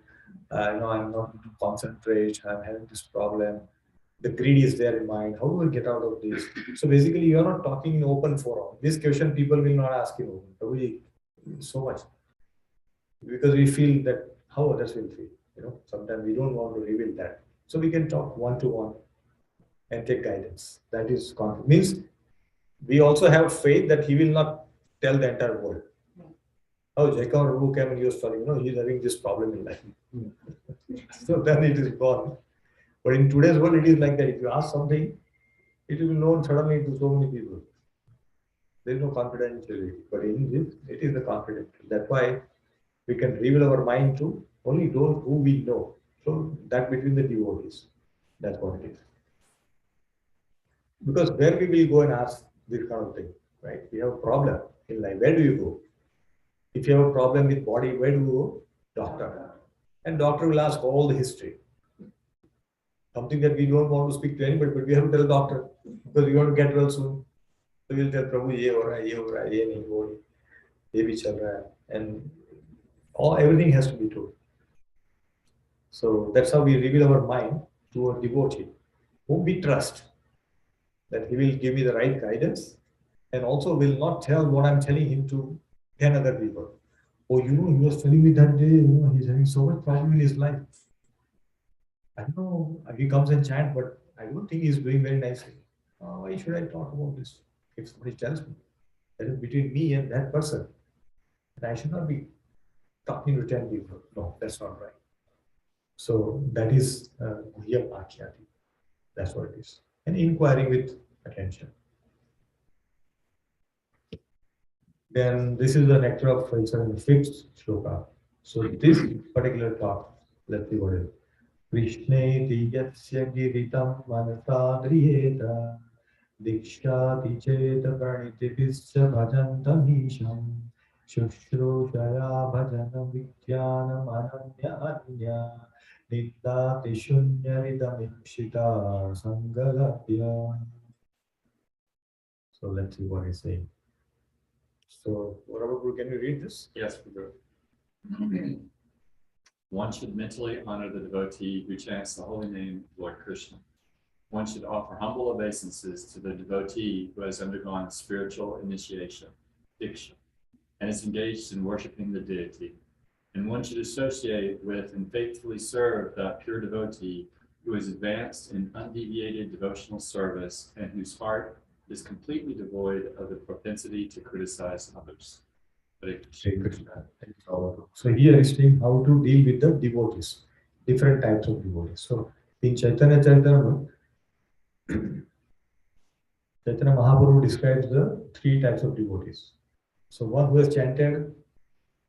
Speaker 1: I'm not able to concentrate. I'm having this problem. The greed is there in mind. How do I get out of this? So basically, you are not talking in open forum. This question people will not ask in open. Prabhuji, so much. Because we feel that how others will feel. Sometimes we don't want to reveal that. So we can talk one-to-one and take guidance. That is confidence. Means we also have faith that he will not tell the entire world. Oh, Jaykumar who came and he was telling, he's having this problem in life. So then it is gone. But in today's world, it is like that. If you ask something, it will be known suddenly to so many people. There is no confidentiality. But in this, it is the confidential. That's why we can reveal our mind to only those who we know. So that between the devotees. That's what it is. Because where we will go and ask this kind of thing, right? We have a problem in life. Where do you go? If you have a problem with body, where do you go? Doctor. And doctor will ask all the history. Something that we don't want to speak to anybody, but we have to tell the doctor because we want to get well soon. So we'll tell Prabhu, ये हो रहा है, ये हो रहा है, ये नहीं हो रही, ये भी चल रहा है, and everything has to be told. So that's how we reveal our mind to a devotee whom we trust, that he will give me the right guidance and also will not tell what I'm telling him to 10 other people. Oh, he was telling me that day, he's having so much problem in his life. I don't know, he comes and chant, but I don't think he's doing very nicely. Why should I talk about this? If somebody tells me that is between me and that person, then I should not be talking to 10 people. No, that's not right. So that is Guhya Bhakyati. That's what it is. And inquiring with attention. Then this is the nectar of the fifth shloka. So this particular talk, let's see what it is. Krishneti yatsya giritam manasa driyeta dikshati cheta pranitipisya bhajantam isham shushrushaya bhajanam vidyanam ananya anya nindati shunyaritamipshita sangalapya. So let's see what he's saying. So, Prabhakar, can you read this?
Speaker 5: Yes, we do. One should mentally honor the devotee who chants the holy name of Lord Krishna. One should offer humble obeisances to the devotee who has undergone spiritual initiation, diksha, and is engaged in worshiping the deity. And one should associate with and faithfully serve that pure devotee who is advanced in undeviated devotional service and whose heart is completely devoid of the propensity to criticize others.
Speaker 1: Shri Krishna. So here is saying how to deal with the devotees, different types of devotees. So in Chaitanya Charitamrita, Chaitanya Mahaprabhu describes the three types of devotees. So one who has chanted,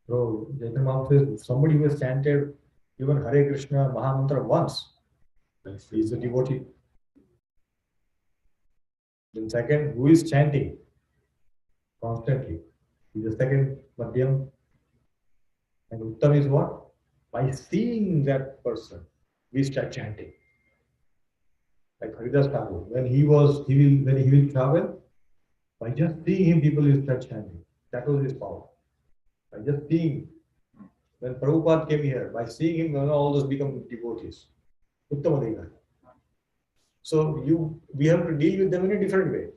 Speaker 1: so Chaitanya Mahaprabhu says, somebody who has chanted even Hare Krishna Mahamantra once, he is a devotee. Then second, who is chanting constantly, he is the second Madhyam. And Uttam is what? By seeing that person, we start chanting. Like Haridas Thakur, when he will travel, by just seeing him, people will start chanting. That was his power. By just seeing, when Prabhupada came here, by seeing him, all those become devotees. Uttamadega. So we have to deal with them in a different way,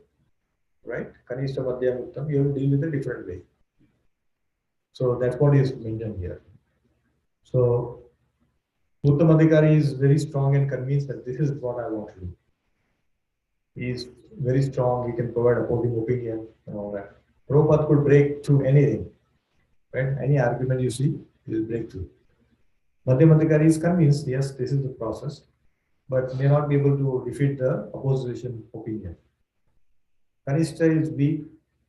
Speaker 1: right? Kanishta Madhyam Uttam, you have to deal with a different way. So that's what is mentioned here. So Uttamadhikari is very strong and convinced that this is what I want to do. He is very strong, he can provide opposing opinion and all that. Prabhupada could break through anything, right? Any argument you see, he will break through. Madhyamadhikari is convinced, yes, this is the process, but may not be able to defeat the opposition opinion. Kanishta is weak,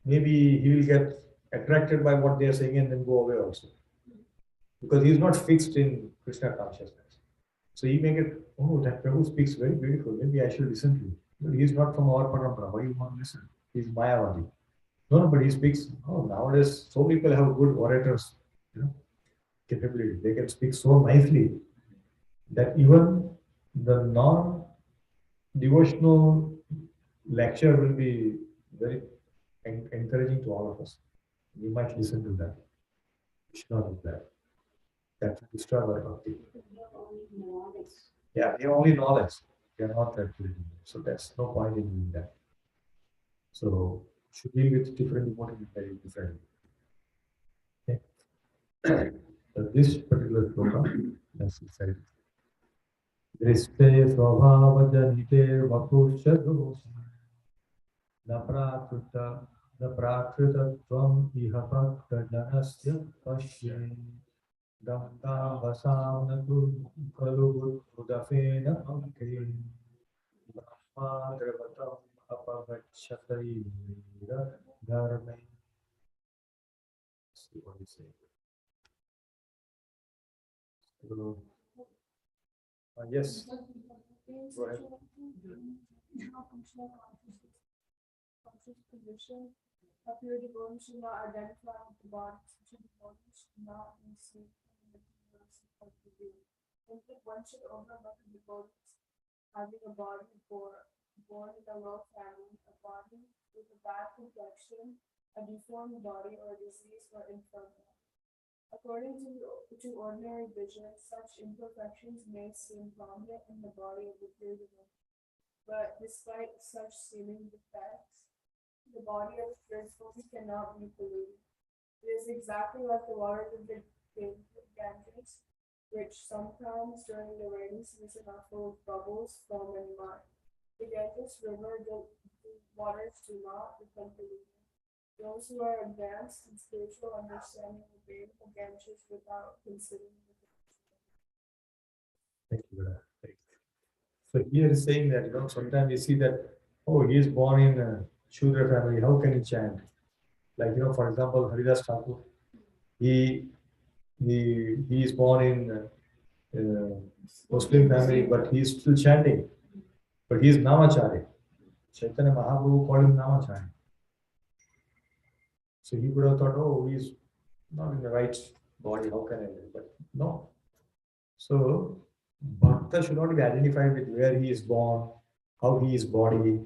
Speaker 1: maybe he will get attracted by what they are saying and then go away also. Because he is not fixed in Krishna consciousness. So he may get, oh, that Prabhu speaks very beautiful, maybe I should listen to him. But he is not from our parampara, why you want to listen? He is Mayavadi. No, but he speaks, oh, nowadays so people have good orators, capability. They can speak so nicely that even the non-devotional lecture will be very encouraging to all of us. We might listen to that. We should not do that. That will destroy our bhakti. Yeah, they have only knowledge. They are not actually. So that's no point in doing that. So should deal with different devotees very differently. Okay. So this particular sloka, as he said, Driste Swabhava Janite Vakusha Dosa Naprakrita Iha Bhakta Janasya Pashye Ganga Vasana Kalu Budafena Anke Brahma Dravatam Apavachatari Dharme. See what he says. Yes. Go ahead.
Speaker 6: Conscious position of your devotion should not identify with the body, such a devotion should not be seen in the universe of the view. Instead, one should overlook the devotees having a body born in a low family, a body with a bad complexion, a deformed body, or disease or infirmity. According to ordinary vision, such imperfections may seem prominent in the body of the pure devotee. But despite such seeming defects, the body of the pure devotee cannot be polluted. It is exactly like the waters of the Ganges, which sometimes during the rainy season are full of bubbles, foam, and mud. The Ganges River, the waters do not become polluted. Those who are advanced in spiritual understanding will be able to Ganges without considering the
Speaker 1: Thank you, brother. So here is saying that sometimes you see that he is born in a Shudra family. How can he chant? Like for example, Haridas Thakur. He he is born in Muslim family, but he is still chanting. But he is Namacharya. Chaitanya Mahaprabhu called him Namacharya. So he would have thought, he's not in the right body. How can I do? But no. So Bhakta should not be identified with where he is born, how he is body.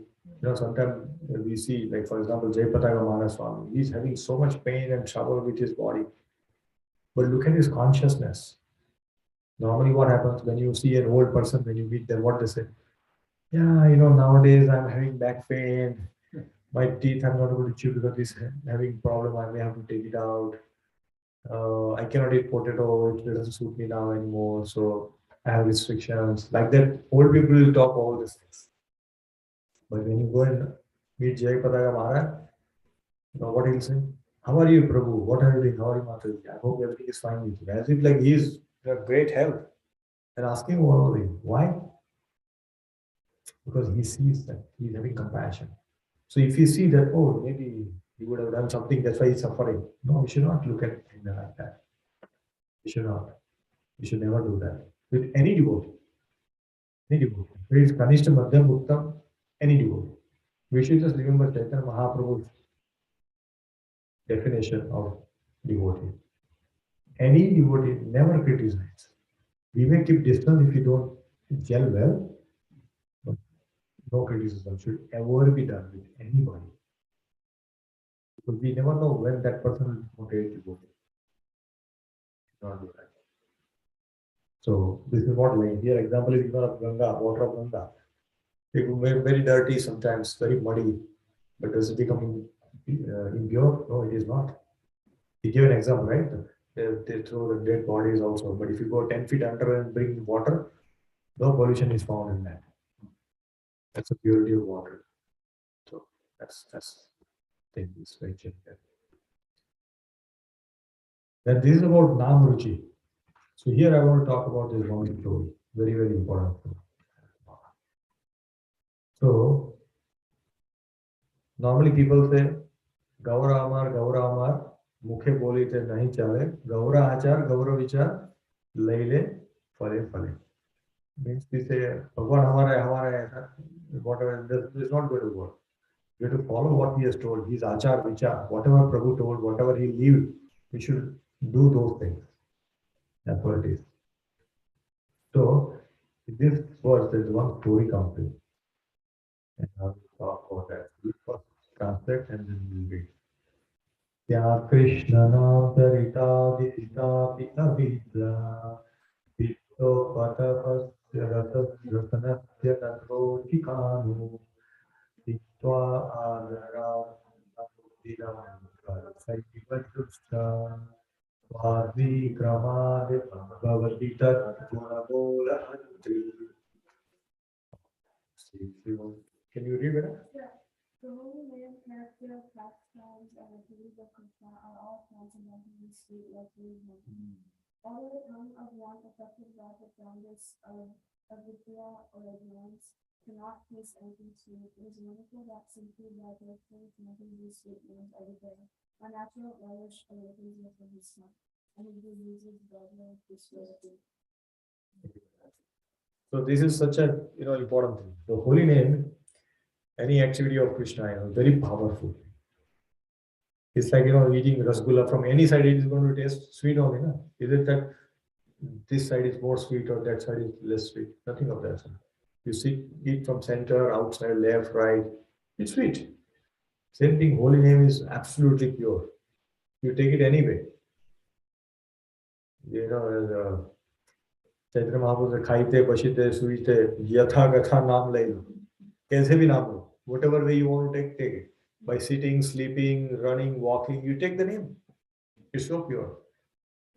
Speaker 1: Sometimes we see, like for example, Jaypataga Maharaswamy, he's having so much pain and trouble with his body. But look at his consciousness. Normally, what happens when you see an old person, when you meet them, what they say? Yeah, nowadays I'm having back pain. My teeth I'm not able to chew because it's having problem. I may have to take it out. I cannot eat potato. It doesn't suit me now anymore. So I have restrictions. Like that, old people will talk all these things. But when you go and meet Jai Pataga Maharaj, what he'll say? How are you, Prabhu? What are you doing? How are you, Mataji? I hope everything is fine with you. As if like he is in great health. And asking why? Because he sees that he's having compassion. So if you see that, maybe he would have done something, that's why he's suffering. No, we should not look at it like that. We should not. We should never do that. With any devotee. Any devotee. Whether it's Kanishta, Madhyam, Uttam, any devotee. We should just remember Chaitanya Mahaprabhu's definition of devotee. Any devotee never criticize. We may keep distance if you don't gel well, but no criticism should ever be done with anybody. Because we never know when that person will motivate devotee. Not do that. So this is what like here example is of Ganga, water of Ganga. It will be very dirty sometimes, very muddy, but does it become impure? No, it is not. He gave an example, right? They throw the dead bodies also, but if you go 10 feet under and bring water, no pollution is found in that. That's the purity of water. So that's thing is mentioned there. Then this is about Nam Ruchi. So here I want to talk about this one story. Very, very important. So normally people say Gaura Amar, Mukhe boli te nahi chale, Gaura Achar, Gaura Vichar, Laile, Fale Fale. Means we say Bhagwan Hamara, whatever, this is not going to work. We have to follow what he has told. His Achar, Vichar, whatever Prabhu told, whatever he lived, we should do those things. That's what it is. So in this verse, there's one story comes in. And I will talk about that. We first translate and then we'll read. Ya Krishna Nam Tarita Vidita Pita Vidya Vitto Patapasya Ratanasya Natro Tikanu Vittva Adara Vidam Saiva Drusha Vadi Kramade Bhavati Tat Gunabola Hantri. Can you read it?
Speaker 6: Yeah. The holy name, character, pastimes, and attributes of Krishna are all fundamentally sweet like wisdom. Although the tongue of one affected by the founders of Vidya or ignorance cannot taste anything sweet, it is wonderful that simply by their faith making these sweet names every day, a natural relish awakens within his son, and he uses godly prosperity.
Speaker 1: So this is such a important thing. The holy name, any activity of Krishna, very powerful. It's like eating rasgulla from any side, it is going to taste sweet only. No? Is it that this side is more sweet or that side is less sweet? Nothing of that sort. You eat from center, outside, left, right. It's sweet. Same thing, holy name is absolutely pure. You take it anyway. You know, as Chaitra महाप्रभु से खाइते बशीते सुईते यथा कथा नाम ले लो कैसे भी नाम लो whatever way you want to take it by sitting sleeping running walking you take the name it's so pure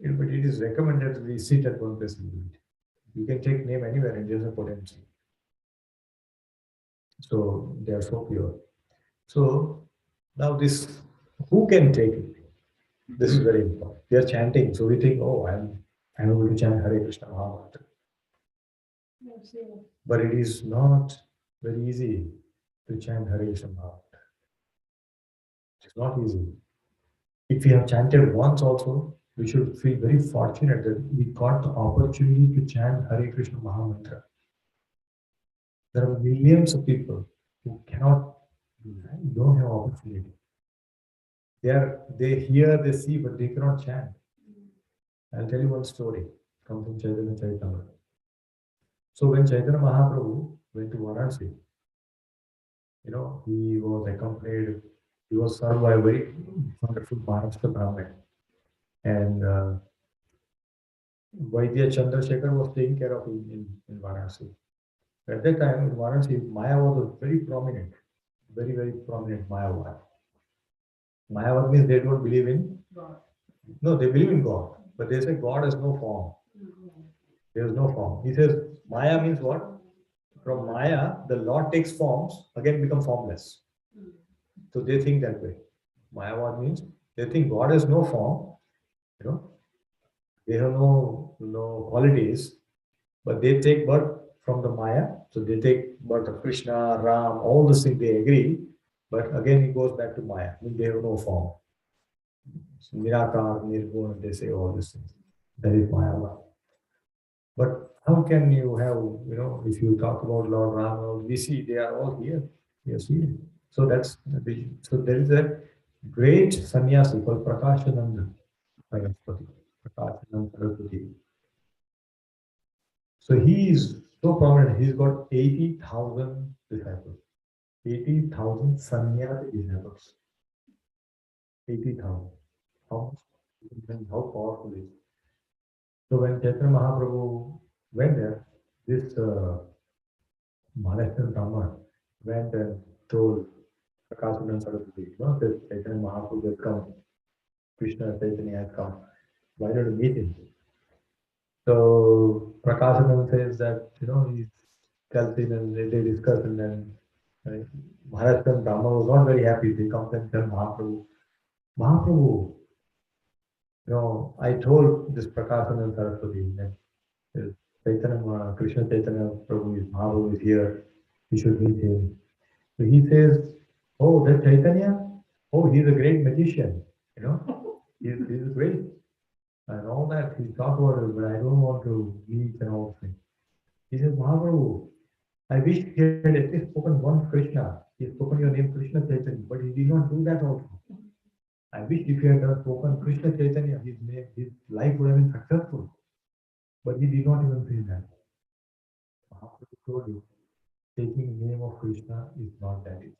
Speaker 1: but it is recommended that we sit at one place and do it you can take name anywhere and there's a potency so they are so pure so now this who can take it this is very important we are chanting so we think oh I'm able to chant Hare Krishna Mahamantra but it is not very easy to chant Hare Krishna Mahamantra. It's not easy. If we have chanted once also, we should feel very fortunate that we got the opportunity to chant Hare Krishna Mahamantra. There are millions of people who cannot do that, don't have opportunity. They hear, they see, but they cannot chant. I'll tell you one story. Comes from Chaitanya Charitamrita. So when Chaitanya Mahaprabhu went to Varanasi, you know, he was accompanied, he was served by a very wonderful Maharashtra Brahmin. And Vaidya Chandrasekhar was taking care of him in Varanasi. At that time in Varanasi, Mayavad was very prominent, very prominent Mayavad. Mayavad means they don't believe in
Speaker 2: God.
Speaker 1: No, they believe in God, but they say God has no form. There is no form. He says Maya means what? From Maya, the Lord takes forms, again become formless. So they think that way. Mayavad means they think God has no form, you know, they have no qualities, but they take birth from the Maya. So they take birth of Krishna, Ram, all these things they agree, but again it goes back to Maya. I mean, they have no form. So, Nirakar, Nirguna, they say all these things. That is Mayavad. But how can you have, you know, if you talk about Lord Rama, we see they are all here. You see. So that's so there is a great sannyasi called Prakashananda Saraswati. Prakashananda Saraswati. So he is so prominent. He's got 80,000 disciples. 80,000 sannyasi disciples. 80,000. How powerful it is. So when Chaitanya Mahaprabhu went there, this Maharashtrian Brahman went and told Prakashananda Saraswati, you know, that Chaitanya Mahaprabhu has come, Krishna Chaitanya has come. Why don't you meet him? So Prakashananda says that, you know, he tells him and they discuss and then Maharashtrian Brahman was not very happy. They come and tell Mahaprabhu, Mahaprabhu, you know, I told this Prakashananda Saraswati that Chaitanya, Krishna Chaitanya Prabhu is Mahaprabhu is here. We should meet him. So he says, "Oh, that Chaitanya? Oh, he's a great magician. You know, he's great and all that. He talked about it, but I don't want to meet and all things." He says, "Mahaprabhu, I wish he had at least spoken one Krishna. He has spoken your name Krishna Chaitanya, but he did not do that also. I wish if he had spoken Krishna Chaitanya, his life would have been successful. But he did not even say that." Mahaprabhu told you, taking name of Krishna is not that easy.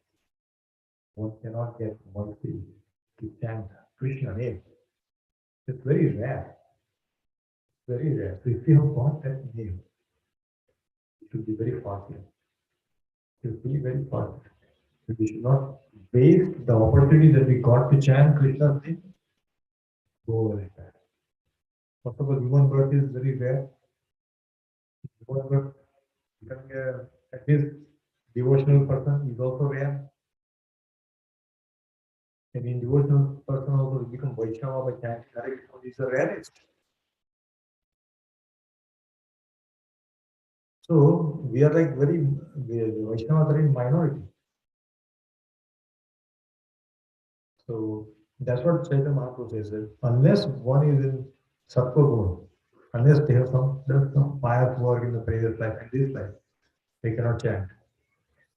Speaker 1: One cannot get mercy to chant Krishna name. It's very rare. Very rare. So if you have got that name, you should be very fortunate. You should be very fortunate. We should not waste the opportunity that we got to chant Krishna's name. Go like that. First of all, human birth is very rare. Human birth, becoming at least devotional person is also rare. And in devotional person also become Vaishnava by chanting Hare Krishna is the rarest. So we are like very Vaishnavas are in minority. So that's what Chaitanya Mahaprabhu says that unless one is in Sattva Guna, unless they have some pious work in the previous life and this life, they cannot chant.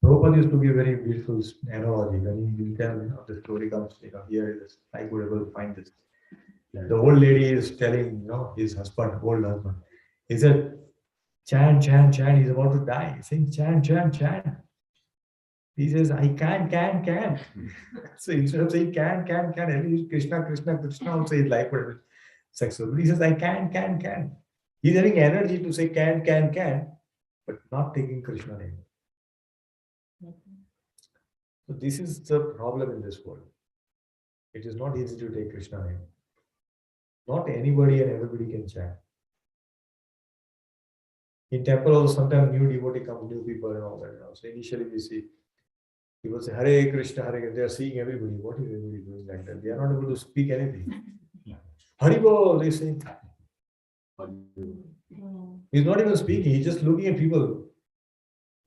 Speaker 1: Prabhupada used to give very beautiful analogy. When he will tell, you know, the story comes, you know, here is I could able to find this. The old lady is telling, you know, his husband, old husband. He said, Chant, chant, chant. He's about to die. He's saying, chant, chant, chant. He says, I can. So instead of saying can, and he's Krishna, Krishna, Krishna, also his life would be successful. He says, I can. He's having energy to say can, but not taking Krishna name. So this is the problem in this world. It is not easy to take Krishna name. Not anybody and everybody can chant. In temple also sometimes new devotee comes, new people and all that. So initially we see people say Hare Krishna, Hare Krishna. They are seeing everybody. What is everybody doing like that? They are not able to speak anything. Hari Bol, they say. He's not even speaking. He's just looking at people.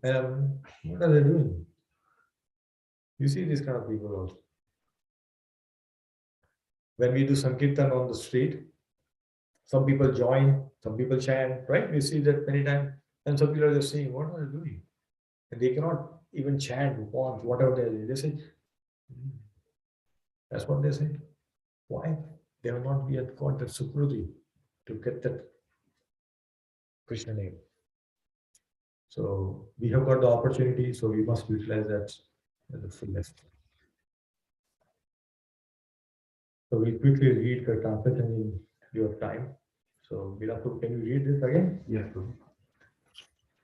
Speaker 1: And what are they doing? You see these kind of people also. When we do Sankirtan on the street, some people join, some people chant, right? We see that many times. And some people are just saying, what are they doing? And they cannot even chant, want, whatever they do. They say, that's what they say. Why? They have not yet got that sukriti to get that Krishna name. So we have got the opportunity, so we must utilize that at the fullest. So we'll quickly read the translation in your time. So Vilapu, can you read this again?
Speaker 3: Yes, Prabhu.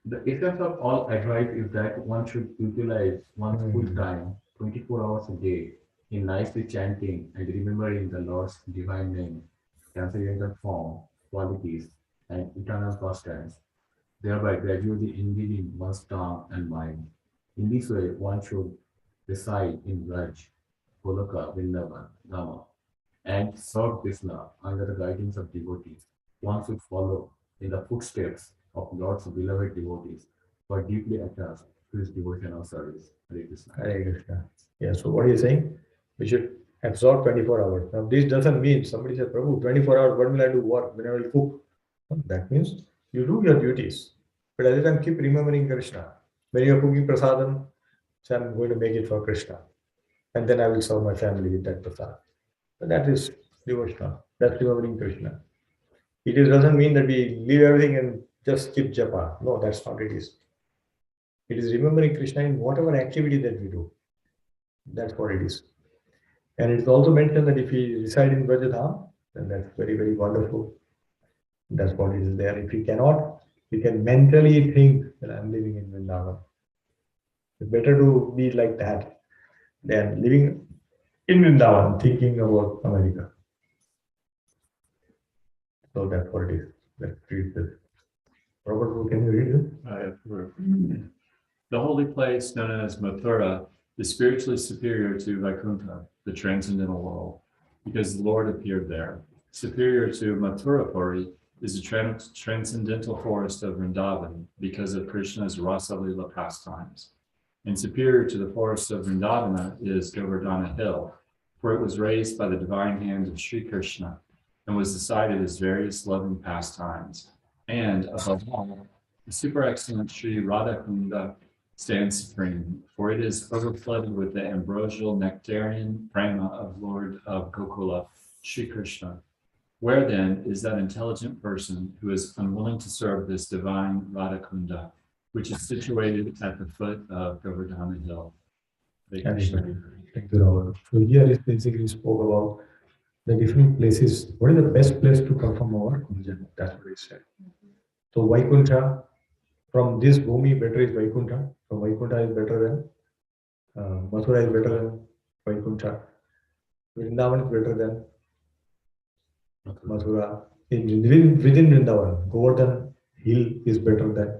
Speaker 3: The essence of all advice is that one should utilize one's full time, 24 hours a day, in nicely chanting and remembering the Lord's divine name, transcendental form, qualities, and eternal pastimes, thereby gradually engaging one's tongue and mind. In this way, one should reside in Raj, Goloka, Vrindavan, Dhamma, and serve Krishna under the guidance of devotees. One should follow in the footsteps of Lord's beloved devotees who are deeply attached to his devotional service. Hare Krishna.
Speaker 1: Hare Krishna. Yeah, so what are you saying? We should absorb 24 hours. Now, this doesn't mean somebody said, Prabhu, 24 hours, what will I do? What? When I will cook? No, that means you do your duties. But at the time, keep remembering Krishna. When you are cooking prasadam, say, I'm going to make it for Krishna. And then I will serve my family with that prasad. But that is devotional. That's remembering Krishna. Doesn't mean that we leave everything and just keep japa. No, that's not it is. It is remembering Krishna in whatever activity that we do. That's what it is. And it's also mentioned that if we reside in Brajadham, then that's very, very wonderful. That's what it is there. If we cannot, we can mentally think that I'm living in Vrindavan. It's better to be like that than living in Vrindavan, thinking about America. So that's what it is. Let's read this. Robert, can you read this?
Speaker 5: The holy place known as Mathura is spiritually superior to Vaikuntha, the transcendental world, because the Lord appeared there. Superior to Mathurapuri is the transcendental forest of Vrindavan because of Krishna's Rasa Lila pastimes. And superior to the forest of Vrindavana is Govardhana Hill, for it was raised by the divine hand of Sri Krishna and was the site of his various loving pastimes. And above all, the super excellent Sri Radhakunda stands supreme, for it is overflowed with the ambrosial nectarian prema of Lord of Gokula, Sri Krishna. Where then is that intelligent person who is unwilling to serve this divine Radhakunda, which is situated at the foot of Govardhana Hill?
Speaker 1: Thank you, Robert. So here is basically spoke about the different places. What is the best place to perform our puja? That's what he said. So Vaikuntha, from this Bhumi, better is Vaikuntha. So Vaikuntha is better than Mathura is better than Vaikuntha. Vrindavan is better than Mathura. Within Vrindavan, Govardhan Hill is better than,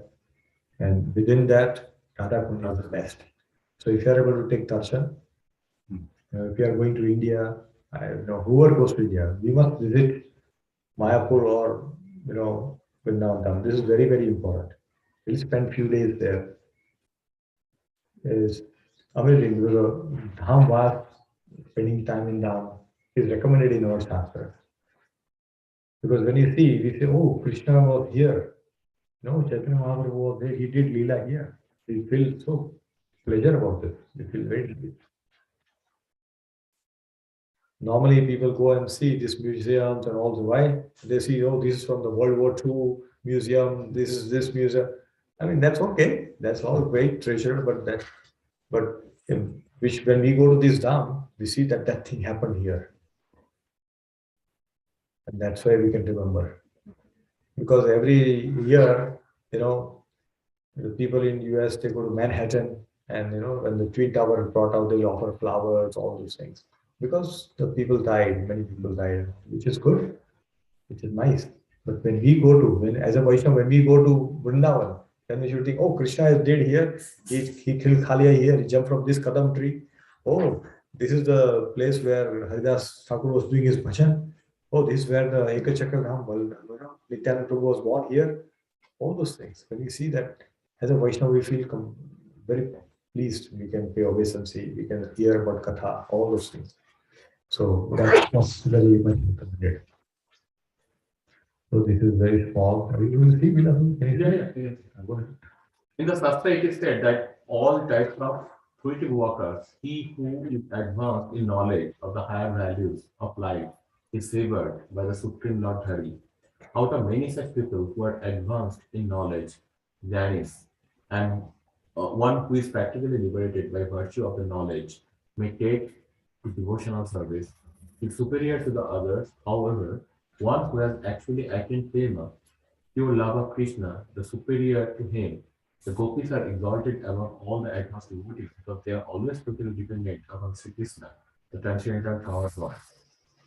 Speaker 1: and within that, Radhakunda is the best. So if you are able to take darshan, if you are going to India, I don't know, whoever goes to India, we must visit Mayapur or Vrindavan. This is very, very important. We'll spend few days there. It's amazing because Dham was spending time in Dham is recommended in our Shastra. Because when you see, we say, oh, Krishna was here. No, Chaitanya Mahaprabhu was there. He did Leela here. We feel so pleasure about this. We feel very happy. Normally, people go and see these museums and all the why they see, oh, this is from the World War II, museum, this museum. I mean, that's okay. That's all great treasure, but which when we go to this dam, we see that that thing happened here, and that's why we can remember. Because every year, you know, the people in US they go to Manhattan, and when the Twin Tower is brought out, they offer flowers, all these things, because the people died, many people died, which is good, which is nice. But when we go to, as a Vaishnava, when we go to Vrindavan, then we should think, oh, Krishna is dead here. He killed Khalia here. He jumped from this kadam tree. Oh, this is the place where Haridas Thakur was doing his bhajan. Oh, this is where the Ekachakra Dham, Nityananda Prabhu was born here. All those things. When we see that, as a Vaishnava, we feel very pleased. We can pay obeisance, we can hear about Katha, all those things. So that was very much recommended. So this is very small. You will see,
Speaker 3: Yeah. Go ahead. In the Shastra, it is said that all types of spiritual workers, he who is advanced in knowledge of the higher values of life, is favored by the Supreme Lord Hari. Out of many such people who are advanced in knowledge, Jnanis, and one who is practically liberated by virtue of the knowledge may take to devotional service, is superior to the others. However, one who has actually attained prema, pure love of Krishna, the superior to him, the gopis are exalted above all the advanced devotees because they are always totally dependent upon Sri Krishna, the transcendental power source.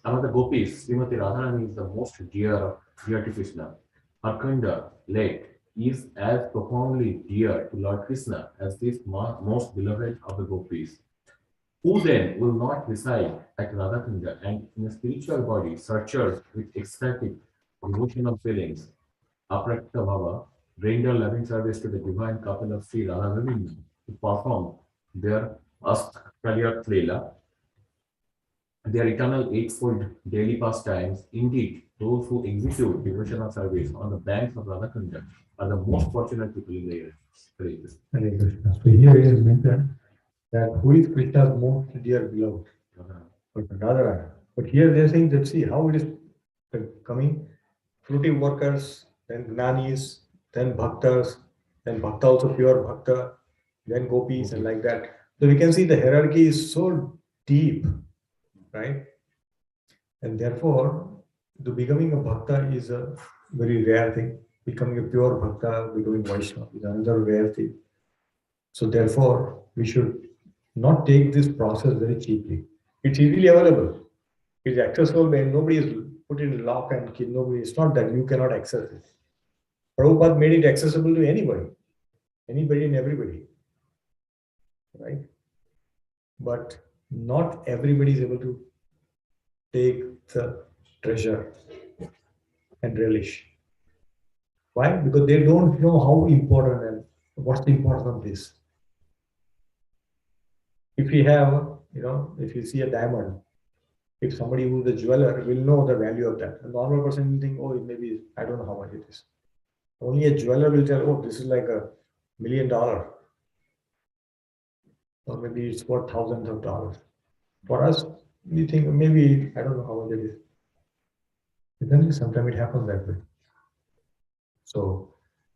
Speaker 3: Among the gopis, Srimati Radharani is the most dear to Krishna. Her conduct, late, is as profoundly dear to Lord Krishna as this most beloved of the gopis. Who then will not reside at Radhakunda and in a spiritual body searchers with ecstatic devotional feelings, Aprakta Bhava, render loving service to the divine couple of Sri Radharani to perform their Astaliyat Leela, their eternal eightfold daily pastimes. Indeed, those who execute devotional service on the banks of Radhakunda are the most fortunate people in the earth. Hare Krishna.
Speaker 1: Hare Krishna. So here it is mentioned that who is Krishna's most dear beloved? But Radharani. But here they are saying that see how it is coming. Fruity workers, then Gnanis, then Bhaktas, then Bhakta also pure Bhakta, then Gopis and like that. So we can see the hierarchy is so deep, right? And therefore, the becoming a Bhakta is a very rare thing. Becoming a pure Bhakta, becoming Vaishnava is another rare thing. So therefore, we should not take this process very cheaply. It's easily available. It's accessible when nobody is put in lock and key. Nobody. It's not that you cannot access it. Prabhupada made it accessible to anybody and everybody, right? But not everybody is able to take the treasure and relish. Why? Because they don't know how important and what's the importance of this. If we have, if you see a diamond, if somebody who's a jeweler will know the value of that. A normal person will think, oh, it maybe, I don't know how much it is. Only a jeweler will tell, oh, this is like $1 million. Or maybe it's worth thousands of dollars. For us, we think maybe, I don't know how much it is. But then sometimes it happens that way. So,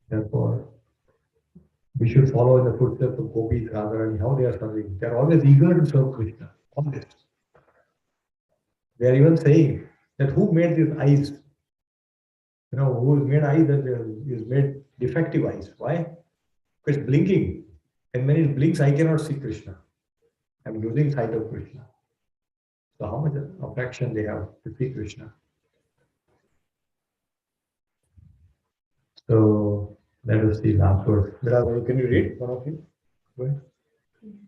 Speaker 1: therefore, we should follow in the footsteps of Gopis, Radharani, how they are serving. They are always eager to serve Krishna. Always. They are even saying that who made these eyes? Who has made eyes that is made defective eyes? Why? Because it's blinking. And when it blinks, I cannot see Krishna. I'm losing sight of Krishna. So how much affection they have to see Krishna? So let us see last verse. Can you read, one of you? Go ahead.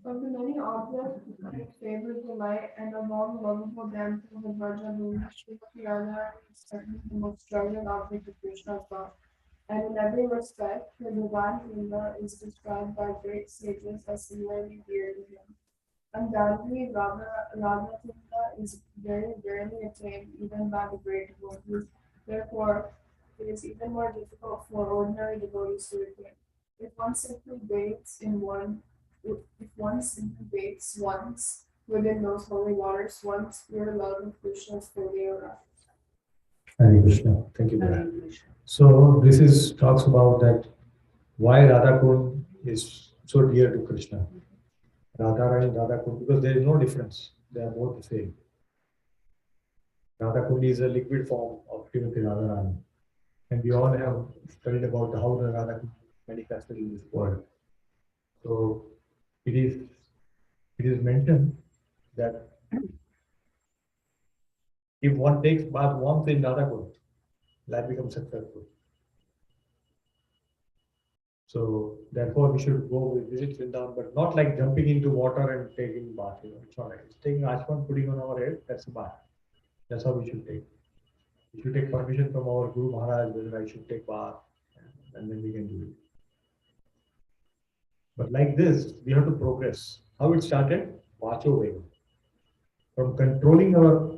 Speaker 6: Of the many objects that favor the light and of all the lovable damsels of Vrajabhumi, Srimati Radharani is certainly the most treasured object of Krishna's love. And in every respect, her divine Leela is described by great sages as similarly dear to him. Undoubtedly, Radha is very rarely attained even by the great devotees. Therefore, it is even more difficult for ordinary devotees to attain. If one simply bathes once within those holy waters, one's pure love of Krishna is fully aroused.
Speaker 1: Hare Krishna. Thank you,
Speaker 2: Hare
Speaker 1: Brother.
Speaker 2: Krishna.
Speaker 1: So this is talks about that why Radha Kund is so dear to Krishna. Radha and Radha Kund, because there is no difference. They are both the same. Radha Kund is a liquid form of Srimati Radharani. And we all have studied about how the Radha Kund manifested in this world. So it is mentioned that if one takes bath once in Radha Kund, life becomes successful. So therefore, we should go visit Vrindavan, but not like jumping into water and taking bath. It's not right. It's taking ashwan, putting on our head. That's a bath. That's how we should take. We should take permission from our Guru Maharaj whether I should take bath, and then we can do it. But like this, we have to progress. How it started? Vacho Vega. From controlling our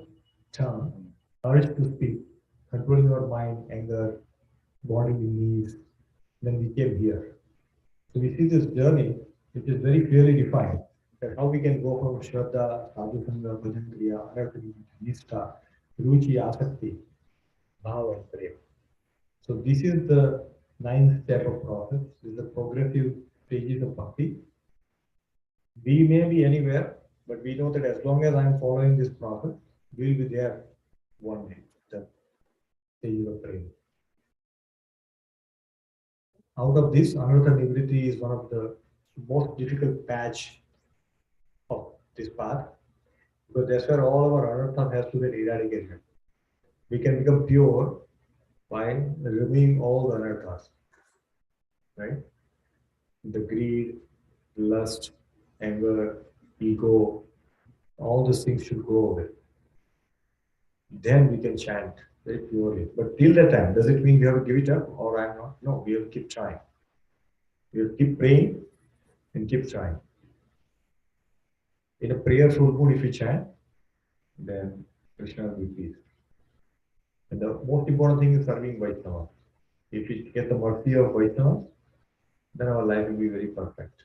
Speaker 1: tongue, urge to speak, controlling our mind, anger, bodily needs, then we came here. So we see this journey, which is very clearly defined, that how we can go from Shraddha, Sadhu Sangha, Bhajan Kriya, Anarthani, Nistha, Ruchi, Asakti, Bhava, and Prema. So this is the ninth step of process. This is the progressive stages of bhakti. We may be anywhere, but we know that as long as I'm following this process, we'll be there one day. The stages of prema. Out of this, Anartha Nivriti is one of the most difficult patch of this path, because that's where all our anartha has to get eradicated. We can become pure by removing all the anarthas, right? The greed, lust, anger, ego, all these things should go away. Then we can chant very purely. But till that time, does it mean we have to give it up or I'm not? No, we have to keep trying. We have to keep praying and keep trying. In a prayerful mood, if we chant, then Krishna will be pleased. And the most important thing is serving Vaishnava. If we get the mercy of Vaishnava, then our life will be very perfect.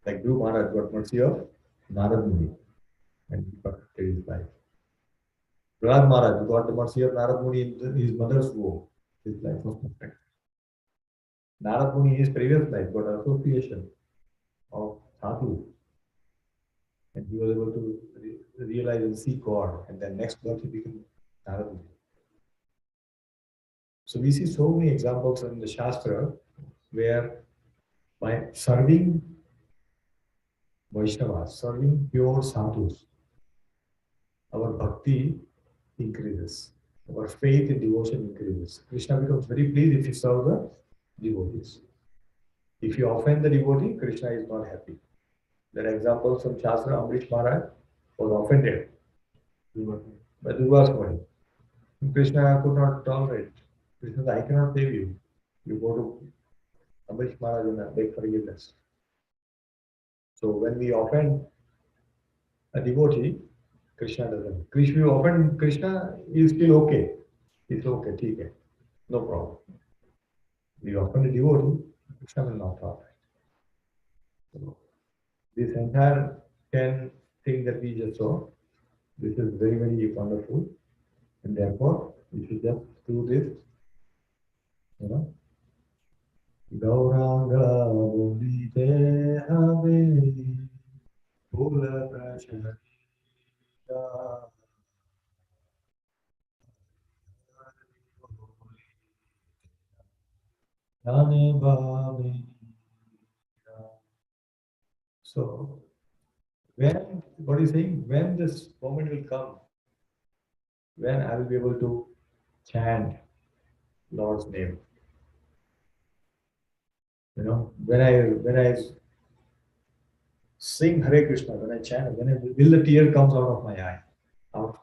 Speaker 1: Like Guru Maharaj got mercy of Narad Muni and he perfected his life. Prahlad Maharaj got the mercy of Narad Muni in his mother's womb. His life was perfect. Narad Muni in his previous life got association of sadhu, and he was able to realize and see God, and then next birth he became Narad Muni. So we see so many examples in the Shastra where by serving Vaishnavas, serving pure sadhus, our bhakti increases, our faith and devotion increases. Krishna becomes very pleased if you serve the devotees. If you offend the devotee, Krishna is not happy. There are examples from Shastra. Amrish Maharaj was offended by Durvasa Muni. Krishna could not tolerate. Krishna said, I cannot save you. You go to Amrish Maharaj and beg forgiveness. So when we offend a devotee, Krishna doesn't. If you offend Krishna, he is still okay. It's okay, okay. No problem. We offend a devotee, Krishna will not tolerate. So this entire 10 thing that we just saw, this is very, very wonderful. And therefore, we should just do this, you know. Gauranga Bolite Have Pula Prasharita Jane Bhavi. So, when, what is saying, when this moment will come, when I will be able to chant Lord's name. You know, when I sing Hare Krishna, when I chant, will the tear comes out of my eye, out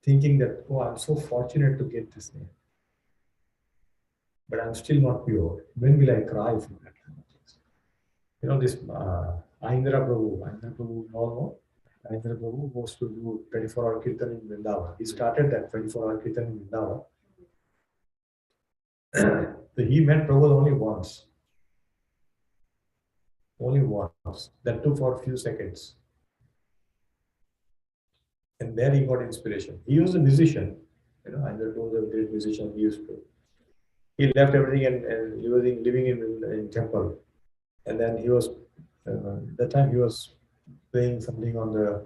Speaker 1: thinking that, oh, I'm so fortunate to get this name. But I'm still not pure. When will I cry for that kind of things? You know, this Aindra Prabhu, you all know. Aindra Prabhu was to do 24-hour Kirtan in Vrindavan. He started that 24-hour Kirtan in Vrindavan. So he met Prabhu only once. Only once. That too for a few seconds. And there he got inspiration. He was a musician. You know, Aindra Prabhu was a great musician. He used to He left everything and he was living in temple. And then he was, that time he was playing something on the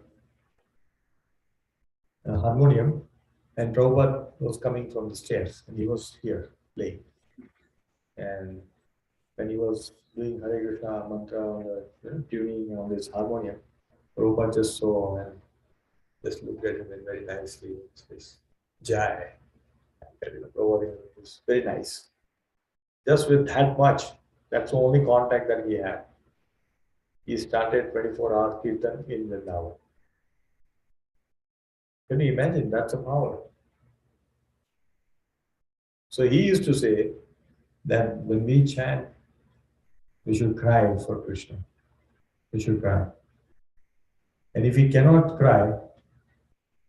Speaker 1: harmonium, and Prabhupada was coming from the stairs, and he was here playing. And when he was doing Hare Krishna mantra on the tuning on this harmonium, Prabhupada just saw and just looked at him very nicely. Says, Jai. And Prabhupada was very nice. Just with that much, that's the only contact that he had. He started 24 hours kirtan in Vrindavan. Can you imagine? That's a power. So he used to say that when we chant, we should cry for Krishna. We should cry. And if we cannot cry,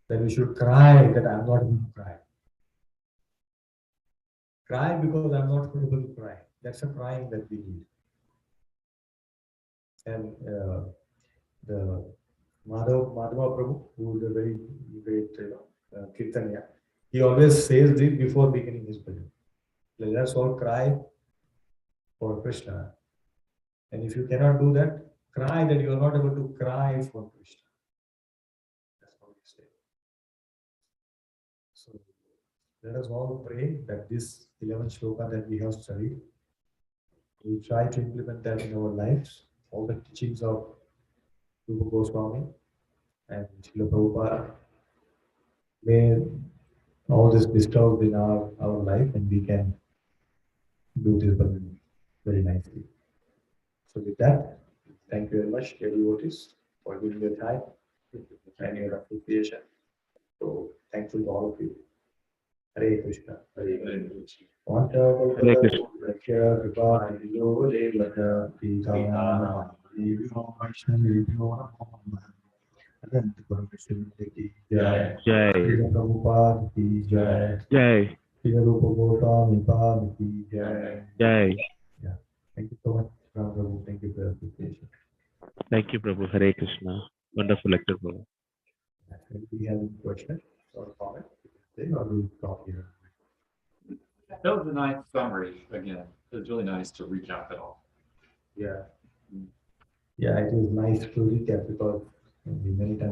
Speaker 1: then we should cry that I'm not going to cry. Cry because I'm not able to cry. That's a crying that we need. And the Madhava Prabhu, who is a very great Kirtaniya, he always says this before beginning his bhajan. Let us all cry for Krishna. And if you cannot do that, cry that you are not able to cry for Krishna. That's what he said. So let us all pray that this 11 shloka that we have studied, we try to implement that in our lives. All the teachings of Rupa Goswami and Srila Prabhupada, may all this bestowed in our life, and we can do this very nicely. So with that, thank you very much, dear devotees, for giving your time and your appreciation. So thankful to all of you. Hare Krishna. Hare Krishna.
Speaker 4: Hare Krishna.
Speaker 1: Jai.
Speaker 4: Jai.
Speaker 1: Prabhupada ki jai.
Speaker 4: Jai.
Speaker 1: Rupa Goswami Pad ki jai.
Speaker 4: Jai.
Speaker 1: Yeah. Thank you so much, Ram Prabhu. Thank you for your appreciation.
Speaker 4: Thank you, Prabhu. Hare Krishna. Wonderful lecture, Prabhu.
Speaker 1: If we have any questions or comments, then or we'll stop here.
Speaker 5: That was a nice summary again. It was really nice to recap it all.
Speaker 1: Yeah. Yeah, it is nice to recap because many times